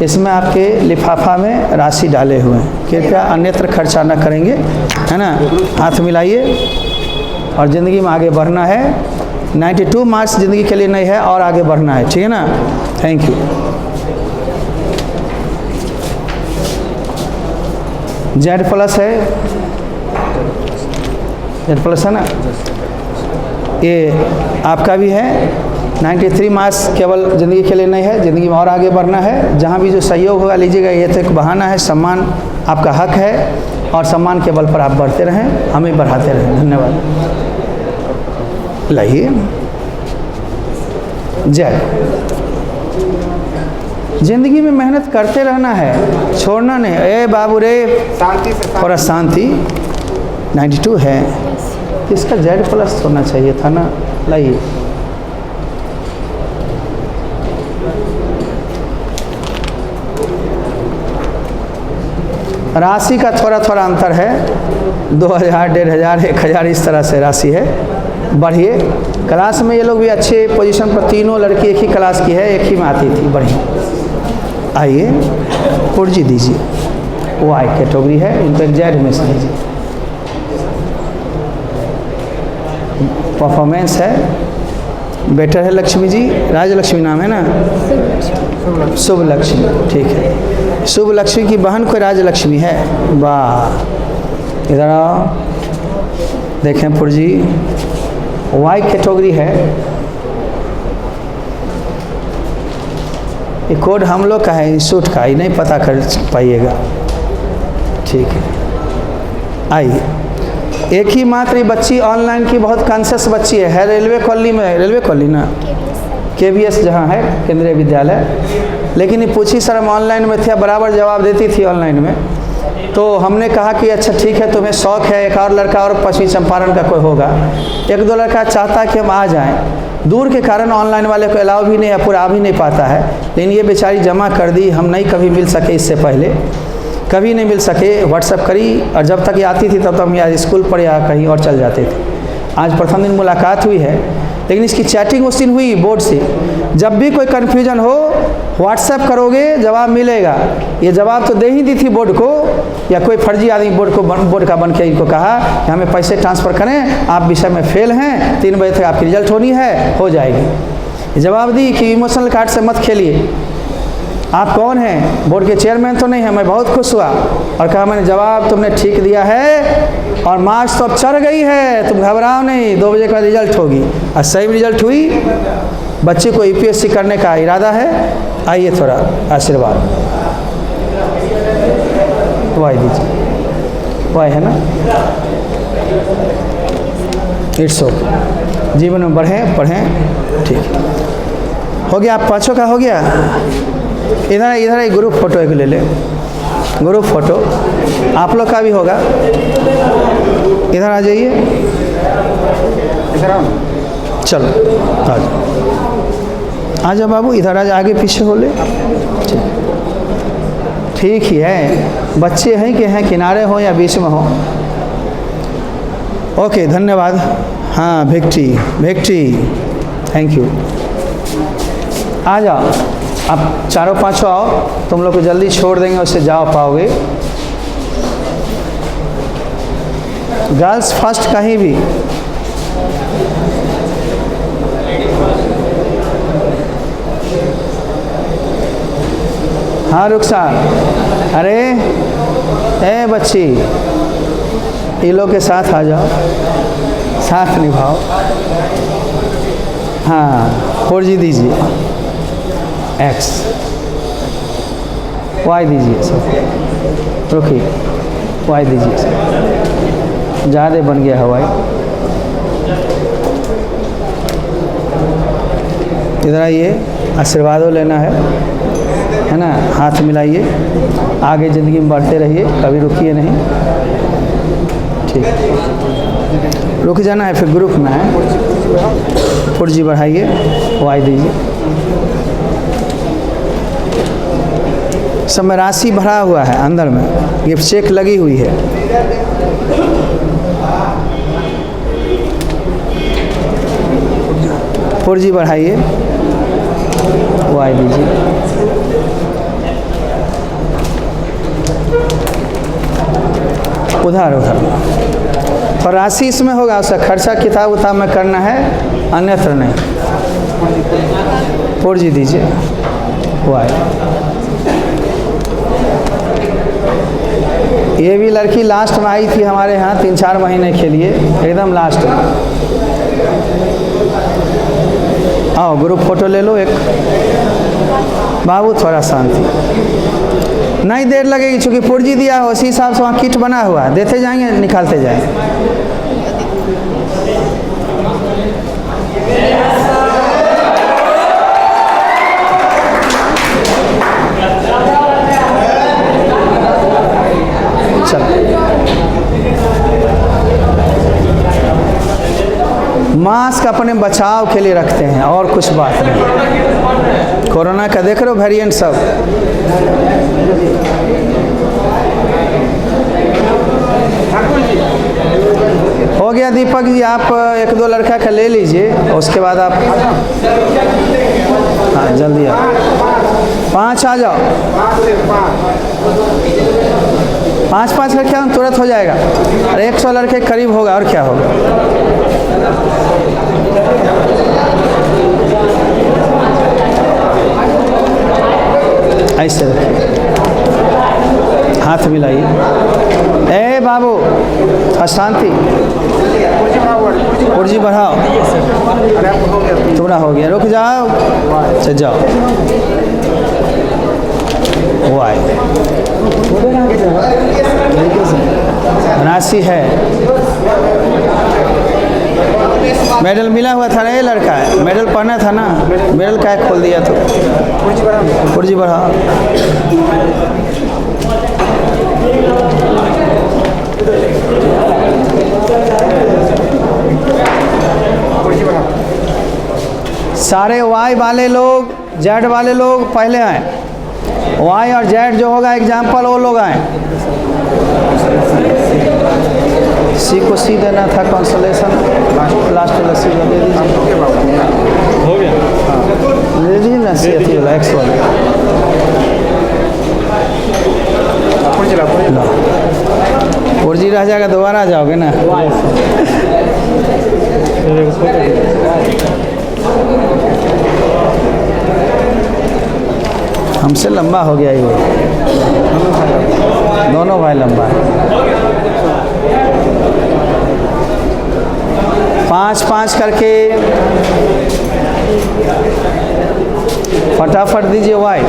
इसमें आपके लिफाफा में राशि डाले हुए हैं, कृपया अन्यत्र खर्चा न करेंगे, है ना। हाथ मिलाइए और ज़िंदगी में आगे बढ़ना है। 92 मार्क्स ज़िंदगी के लिए नहीं है और आगे बढ़ना है, ठीक है ना। Thank you. जेड प्लस है, जेड प्लस है ना, ये आपका भी है। 93 मार्क्स केवल ज़िंदगी के लिए नहीं है, ज़िंदगी में और आगे बढ़ना है। जहाँ भी जो सहयोग होगा लीजिएगा, ये तो एक बहाना है, सम्मान आपका हक है और सम्मान के बल पर आप बढ़ते रहें, हमें बढ़ाते रहें। धन्यवाद। लाइए जय। ज़िंदगी में मेहनत करते रहना है, छोड़ना नहीं। ए बाबू रे, शांति से थोड़ा शांति। 92 है, इसका जेड प्लस होना चाहिए था ना। लाइए, राशि का थोड़ा थोड़ा अंतर है, 2000, 1500, 1000 इस तरह से राशि है। बढ़िए, क्लास में ये लोग भी अच्छे पोजीशन पर, तीनों लड़की एक ही क्लास की है, एक ही में आती थी। बढ़िया, आइए पुर्जी दीजिए, वाई कैटेगरी है, इनको एक जेड में से दीजिए। परफॉर्मेंस है, बेटर है। लक्ष्मी जी, राजलक्ष्मी नाम है ना, शुभ लक्ष्मी, ठीक है। शुभ लक्ष्मी की बहन कोई राजलक्ष्मी है, वाह। इधर आओ, देखें पुर्जी, वाई कैटेगरी है। ये कोड हम लोग का है, इंस्टीट्यूट का, ये नहीं पता कर पाइएगा, ठीक है। आइए, एक ही मात्र ये बच्ची ऑनलाइन की बहुत कॉन्शियस बच्ची है रेलवे कॉलोनी में, रेलवे कॉलोनी ना, KBS जहाँ है, केंद्रीय विद्यालय। लेकिन ये पूछी सर हम ऑनलाइन में थे, बराबर जवाब देती थी ऑनलाइन में। तो हमने कहा कि अच्छा ठीक है, तुम्हें शौक़ है, एक और लड़का और पश्चिमी चंपारण का कोई होगा, 1-2 लड़का चाहता है कि हम आ जाएं। दूर के कारण ऑनलाइन वाले को अलाउ भी नहीं है, पूरा आ भी नहीं पाता है। लेकिन ये बेचारी जमा कर दी, हम नहीं कभी मिल सके, इससे पहले कभी नहीं मिल सके। व्हाट्सएप करी, और जब तक ये आती थी तब तक हम या स्कूल पर या कहीं और चल जाते थे। आज प्रथम दिन मुलाकात हुई है, लेकिन इसकी चैटिंग उस दिन हुई बोर्ड से। जब भी कोई कन्फ्यूजन हो, व्हाट्सएप करोगे, जवाब मिलेगा। ये जवाब तो दे ही दी थी बोर्ड को, या कोई फर्जी आदमी बोर्ड का बन के इनको कहा कि हमें पैसे ट्रांसफ़र करें, आप विषय में फेल हैं, 3 बजे तक आपकी रिजल्ट होनी है, हो जाएगी। जवाब दी कि इमोशनल कार्ड से मत खेलिए। आप कौन हैं? बोर्ड के चेयरमैन तो नहीं है। मैं बहुत खुश हुआ और कहा मैंने जवाब तुमने ठीक दिया है और मार्क्स तो अब चढ़ गई है, तुम घबराओ नहीं, 2 बजे का रिजल्ट होगी। और सही रिजल्ट हुई। बच्चे को UPSC करने का इरादा है। आइए थोड़ा आशीर्वाद, वाई दीजिए, वाई है ना। इट्स ओके, जीवन में बढ़ें, पढ़ें, ठीक हो गया। आप 5 का हो गया। इधर एक ग्रुप फोटो एक ले ले, ग्रुप फोटो आप लोग का भी होगा। इधर आ जाइए, इधर आओ। चलो आ जाओ, आ जाओ बाबू, इधर आ जाओ, आगे पीछे हो ले। ठीक ही है, बच्चे हैं कि हैं, किनारे हो या बीच में हो। ओके, धन्यवाद। हाँ, विक्ट्री, विक्ट्री, थैंक यू। आ जाओ, आप 4-5 आओ, तुम लोग को जल्दी छोड़ देंगे, उससे जा पाओगे। गर्ल्स फर्स्ट कहीं भी। हाँ रुखसार, अरे ए बच्ची, ये लोग के साथ आ जाओ, साथ निभाओ। हाँ 4G दीजिए, X Y दीजिए सब, रुकिए Y दीजिए सब, ज़्यादा बन गया है Y। इधर आइए, आशीर्वादों लेना है ना, हाथ मिलाइए, आगे ज़िंदगी में बढ़ते रहिए, कभी रुकिए नहीं, ठीक। रुक जाना है फिर ग्रुप में है, 4G बढ़ाइए, Y दीजिए। सब में राशि भरा हुआ है अंदर में, ये चेक लगी हुई है। फोर जी बढ़ाइए, Y दीजिए। उधार और राशि इसमें होगा, उसका खर्चा किताब उताब में करना है, अन्यत्र नहीं। 4G दीजिए, Y। ये भी लड़की लास्ट में आई थी हमारे यहाँ 3-4 महीने के लिए, एकदम लास्ट में। आओ ग्रुप फोटो ले लो एक। बाबू थोड़ा शांति, नहीं देर लगेगी, चूँकि 4G दिया हो उसी हिसाब से वहाँ किट बना हुआ है, देते जाएंगे निकालते जाएंगे। मास्क अपने बचाव के लिए रखते हैं और कुछ बात नहीं। कोरोना का देख रहे हो वेरिएंट सब। हो गया दीपक जी, आप 1-2 लड़का का ले लीजिए, उसके बाद आप हाँ जल्दी आओ, 5 आ जाओ, 5-5 का क्या तुरंत हो जाएगा, अरे 100 लड़के करीब होगा और क्या होगा। ऐसे हाथ मिलाइए। ए बाबू अशांति, 4G बढ़ाओ, थोड़ा हो गया, रुक जाओ, चल जाओ। Y राशि है, मेडल मिला हुआ था ना, ये लड़का है, मेडल पहना था ना, मेडल का खोल दिया तो 4G बढ़ाओ। सारे Y वाले लोग, Z वाले लोग पहले आए, Y और Z जो होगा एग्जाम्पल वो लोग आए। सी को सी देना था, कंसोलेशन लास्ट वाला सी दे दीजिए, हो गया। दे दीजिए ना सी अथी वाला X वाला। 4G रह जाएगा, दोबारा आ जाओगे ना। हमसे लंबा हो गया ये, दोनों भाई लंबा है। 5-5 करके फटाफट दीजिए Y।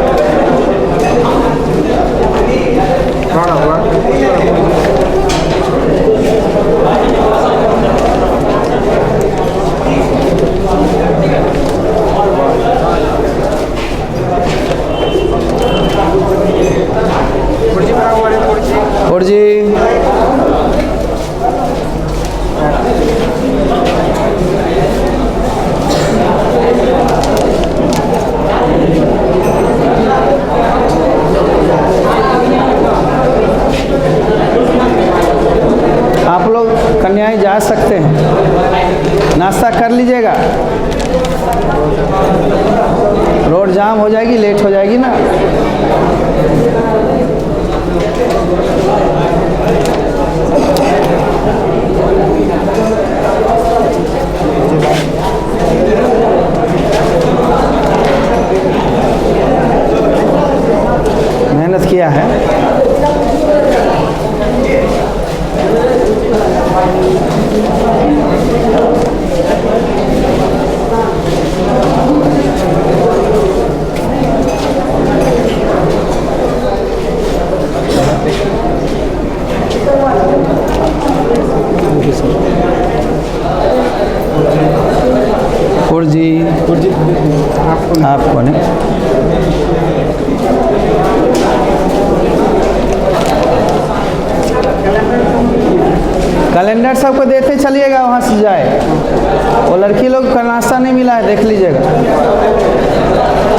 और जी आप लोग कन्याएं जा सकते हैं, नाश्ता कर लीजिएगा, रोड जाम हो जाएगी, लेट हो जाएगी ना। मेहनत किया है। आपको नहीं। कैलेंडर सबको देते चलिएगा, वहाँ से जाए। वो लड़की लोग का नाश्ता नहीं मिला है, देख लीजिएगा।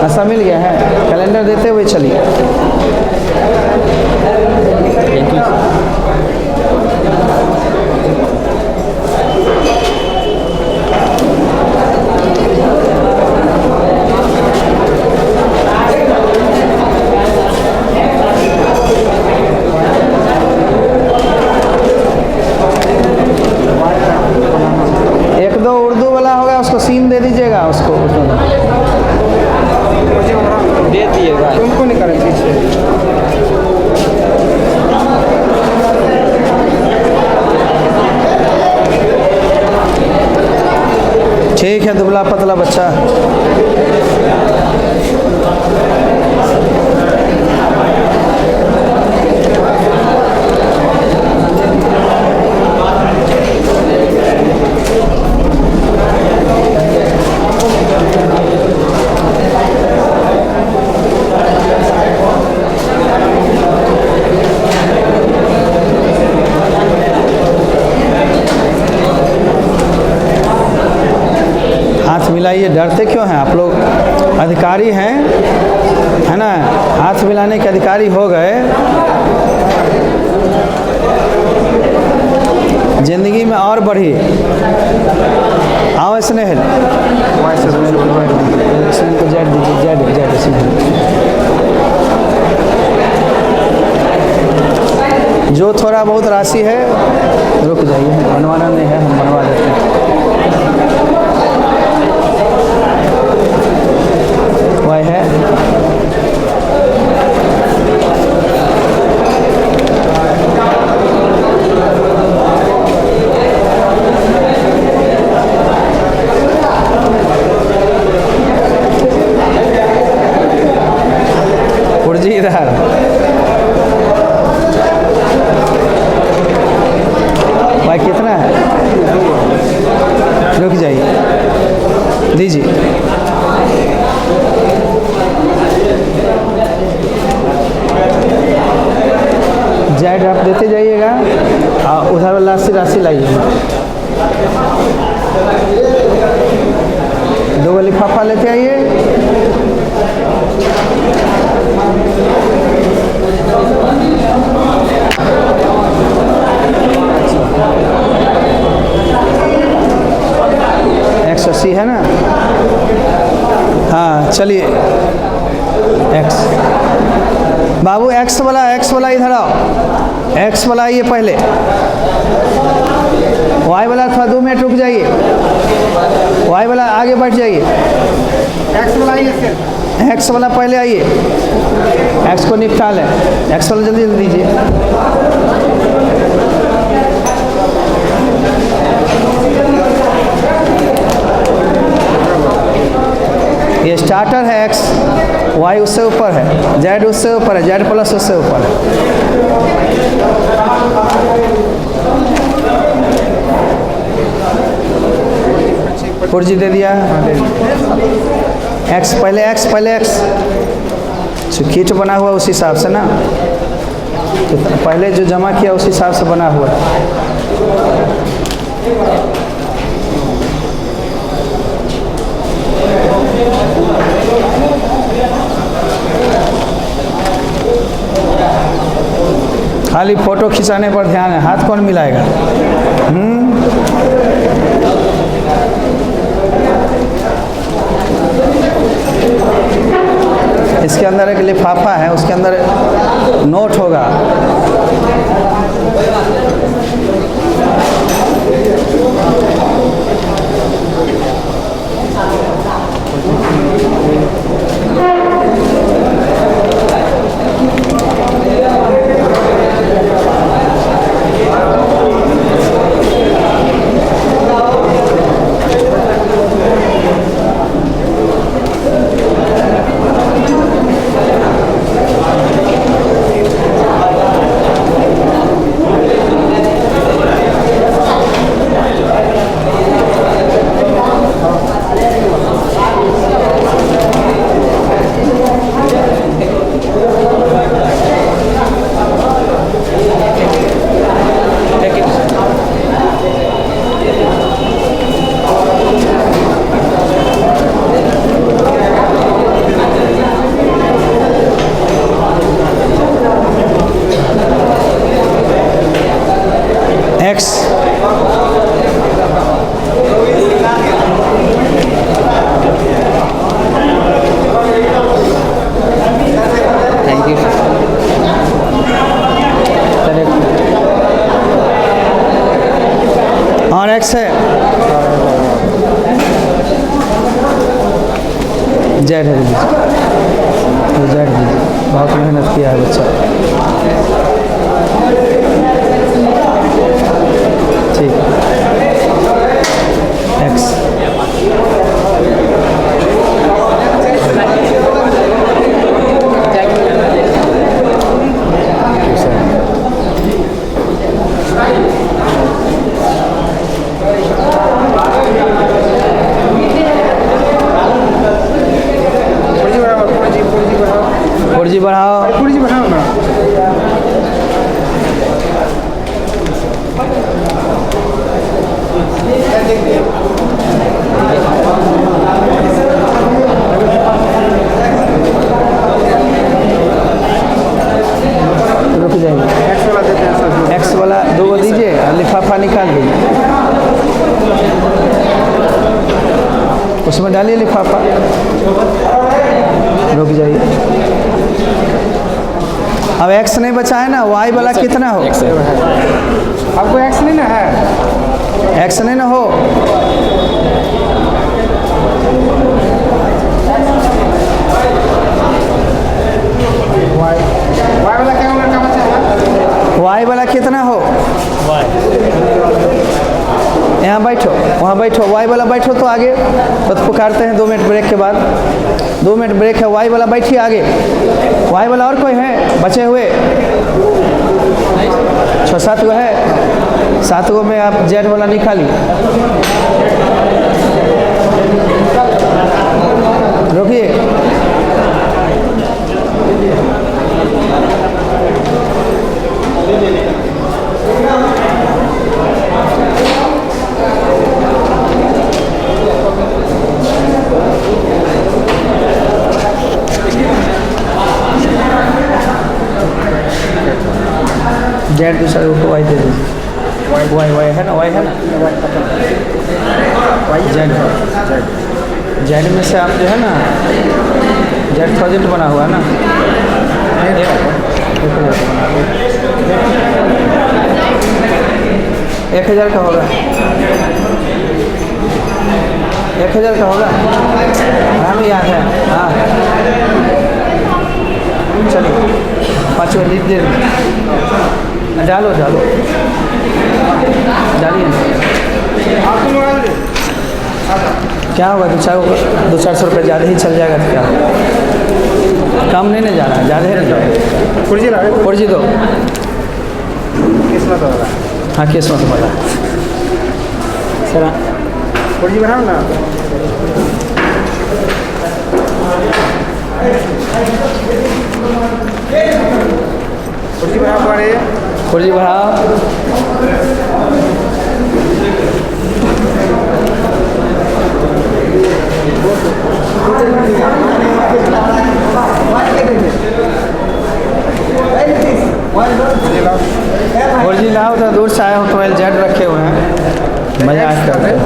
नाश्ता मिल गया है, कैलेंडर देते हुए चलिए। एक दो उर्दू वाला होगा, उसको सीन दे दीजिएगा, उसको दे दिएगा, तुमको नहीं करें पीछे। ठीक है, दुबला पतला बच्चा। हाथ मिलाइए, डरते क्यों हैं आप लोग? अधिकारी हैं, है ना? हाथ मिलाने के अधिकारी हो गए। जिंदगी में और बढ़िए। आओ स्नेहिल, स्नेहिल को जेड दीजिए, जेड जेड स्नेहिल। जो थोड़ा बहुत राशि है रुक जाइए, बनवाना नहीं है, हम बनवा देते हैं। वही है। पुरजी इधर। भाई कितना है? रुक जाइए, दीजिए। जेड आप देते जाइएगा, उधर वाला राशि लाइए। दो लिफाफा लेते आइए। $180 है ना? हाँ चलिए। एक्स बाबू, एक्स वाला इधर आओ। एक्स वाला आइए पहले। वाई वाला थोड़ा 2 मिनट रुक जाइए। वाई वाला आगे बढ़ जाइए। एक्स वाला ही है। एक्स वाला पहले आइए, एक्स को निपटा लें। एक्स वाला जल्दी जल्दी दीजिए। ये स्टार्टर है एक्स, वाई उससे ऊपर है, जेड उससे ऊपर है, जेड प्लस उससे ऊपर है। पुर्जी दे दिया। एक्स पहले, एक्स पहले, एक्स किट बना हुआ उस हिसाब से ना, तो पहले जो जमा किया उस हिसाब से बना हुआ है। खाली फोटो खिंचाने पर ध्यान है, हाथ कौन मिलाएगा? इसके अंदर एक लिफाफा है, उसके अंदर नोट होगा। और एक्स है, जेड है दीजिए, तो जेड दीजिए। बहुत मेहनत किया है बच्चा। ठीक, एक्स। पुर्जी बढ़ाओ, पुर्जी बढ़ाओ ना। रुक जाइए, एक्स वाला देते हैं सर। एक्स वाला 2 दीजिए और लिफाफा निकाल दीजिए, उसमें डालिए लिफाफा। रुक जाइए, अब एक्स नहीं बचा है ना, वाई वाला कितना हो? आपको एक्स नहीं ना है? एक्स नहीं ना हो, वाई वाला क्या का बचा है? वाई वाला कितना हो? यहाँ बैठो, वहाँ बैठो, वाई वाला बैठो तो आगे, तो पुकारते हैं 2 मिनट ब्रेक के बाद। 2 मिनट ब्रेक है, वाई वाला बैठिए आगे। वाई वाला और कोई है बचे हुए? 6-7 गो है, 7 गो में आप जेड वाला निकालिए। रोकिए, जेड दूसरा को वाई दे दीजिए। वाई वाई है ना, वाई है ना, जेड है। जेड में से आप जो है ना, जेड प्रोजेक्ट बना हुआ है ना, 1000 का होगा, 1000 का होगा, हमें याद है। हाँ चलिए, 5 लिख दे, डालो डालो, डालिए। क्या होगा, 200-400 रुपये ज़्यादा ही चल जाएगा तो क्या होगा? कम नहीं ना जा रहा है, ज़्यादा है ना। पुर्जी ला, पुर्जी दो, किस्मत वाला। हाँ किस्मत वाला सर। पुर्जी बढ़ाओ ना। पुर्जी बढ़ाओ तुम्हारे। पुर्जी बढ़ाओ, पुर्जी लाओ। उधर दूर से आया हूँ, तो जेड रखे हुए हैं, मजाक करते हैं।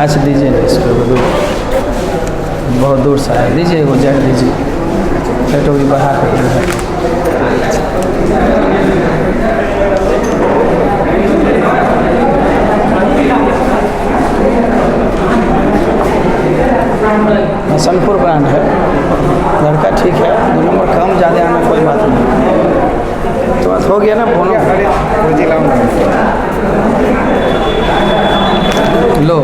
अच्छा दीजिए ना इसको, बहुत दूर से आया, दीजिए वो जेड दीजिए, कैटेगरी बढ़ा कर। हसनपुर ब्रांड है, लड़का ठीक है, 2 नंबर कम ज़्यादा आना कोई बात नहीं। तो बात हो गया ना, बोलो। पुर्जी लाओ ना। लो,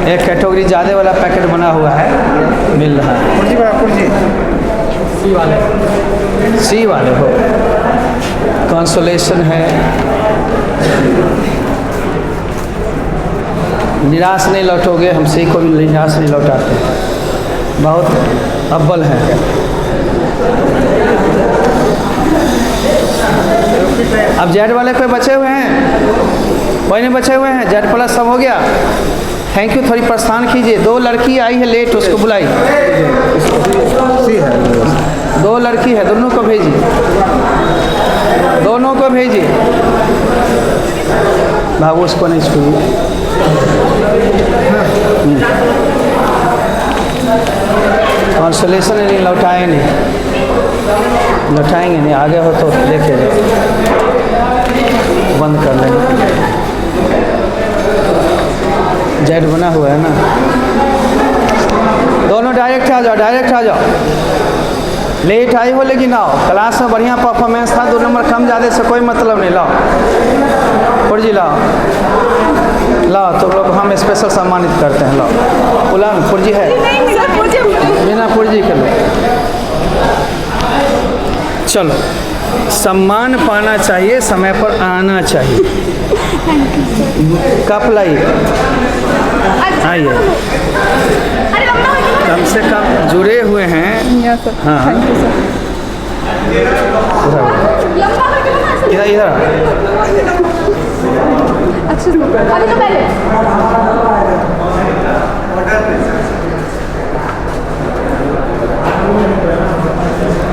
एक कैटेगरी ज़्यादा वाला पैकेट बना हुआ है, मिल रहा है। पुर्जी बढ़ा, पुर्जी सी वाले हो, कंसोलेशन है। निराश नहीं लौटोगे, हम सी को भी निराश नहीं लौटाते, बहुत अव्वल है। अब जेड वाले कोई बचे हुए हैं? कोई नहीं बचे हुए हैं? जेड प्लस सब हो गया। थैंक यू, थोड़ी प्रस्थान कीजिए। 2 लड़की आई है लेट, उसको बुलाई। सी है, 2 लड़की है, दोनों को भेजिए, दोनों को भेजिए। बाबू उसको नहीं छूइए। कॉन्सोलेशन नहीं लौटाए, नहीं लौटाएंगे, नहीं आगे हो तो लेके जाओ, बंद कर लेंगे। जेड बना हुआ है ना। दोनों डायरेक्ट आ जाओ, डायरेक्ट आ जाओ। लेट आई हो लेकिन आओ। क्लास में बढ़िया परफॉर्मेंस था, 2 नंबर कम ज़्यादा से कोई मतलब नहीं। लाओ पुर्जी लाओ, लाओ तुम लोग हम स्पेशल सम्मानित करते हैं। लाओ पुलान पुर्जी है, बिना पुर्जी के लो। चलो, सम्मान पाना चाहिए, समय पर आना चाहिए। कप लाइए, आइए। कम से कम जुड़े हुए हैं। हाँ इधर इधर अभी तो पहले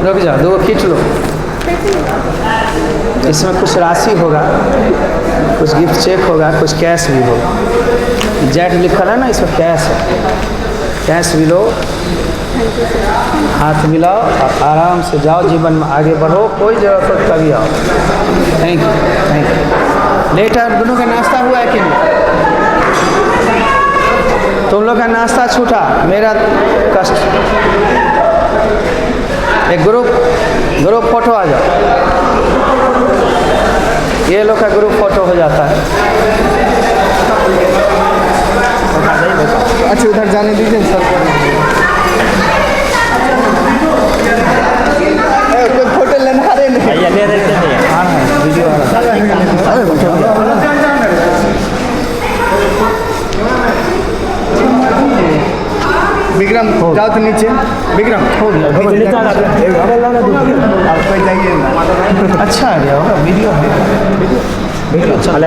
रुक जाओ, 2 खींच लो। इसमें कुछ राशि होगा, कुछ गिफ्ट चेक होगा, कुछ कैश भी होगा। जेट लिखा है ना, इसमें कैश है। कैश भी लो, हाथ मिलाओ और आराम से जाओ, जीवन में आगे बढ़ो। कोई ज़रूरत हो तभी आओ। Thank you, thank you. Later दोनों का नाश्ता हुआ है कि नहीं? तुम लोग का नाश्ता छूटा, मेरा कष्ट। एक ग्रुप फोटो आ जाओ। ये लोग का ग्रुप फोटो हो जाता है। अच्छा उधर जाने दीजिए सर। कोई फोटो लेना रहे नहीं। हाँ हाँ, वीडियो आ रहा है। विक्रम जाओ तो नीचे। विक्रम हो गया, आप कोई जाइए ना। अच्छा आ गया होगा, वीडियो है। वीडियो चल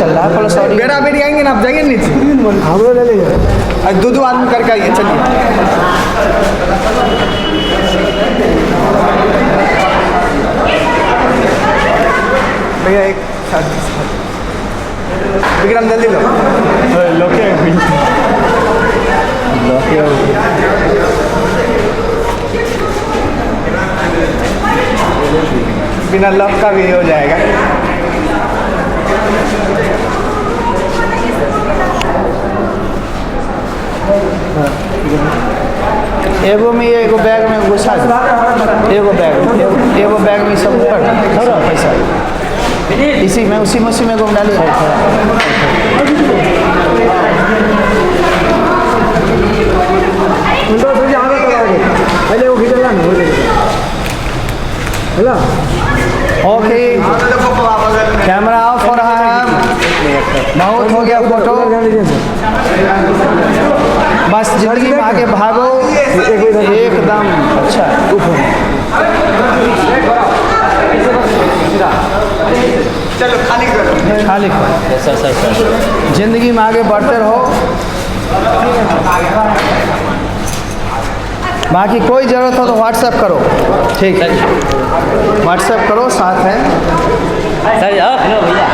रहा है, प्लस ऑडियो। बेरा बेरी आएंगे ना, आप जाइए नीचे। हम लोग ले लीजिए, 2 आदमी करके आइए। चलिए भैया एक विक्रम जल्दी लो। बिना लॉक का भी हो जाएगा। एगो में एगो बैग में घुसा दो। एगो बैग में सब ऊपर पैसा इसी में उसी में एगो डालिए। ओके, कैमरा ऑफ हो रहा है। बहुत हो गया फोटो, बस जिंदगी में आगे भागो एकदम। अच्छा चलो खाली करो, खाली करो। जिंदगी में आगे बढ़ते रहो। बाकी कोई ज़रूरत हो तो व्हाट्सएप करो, ठीक है? व्हाट्सएप करो, साथ है। सर हेलो भैया।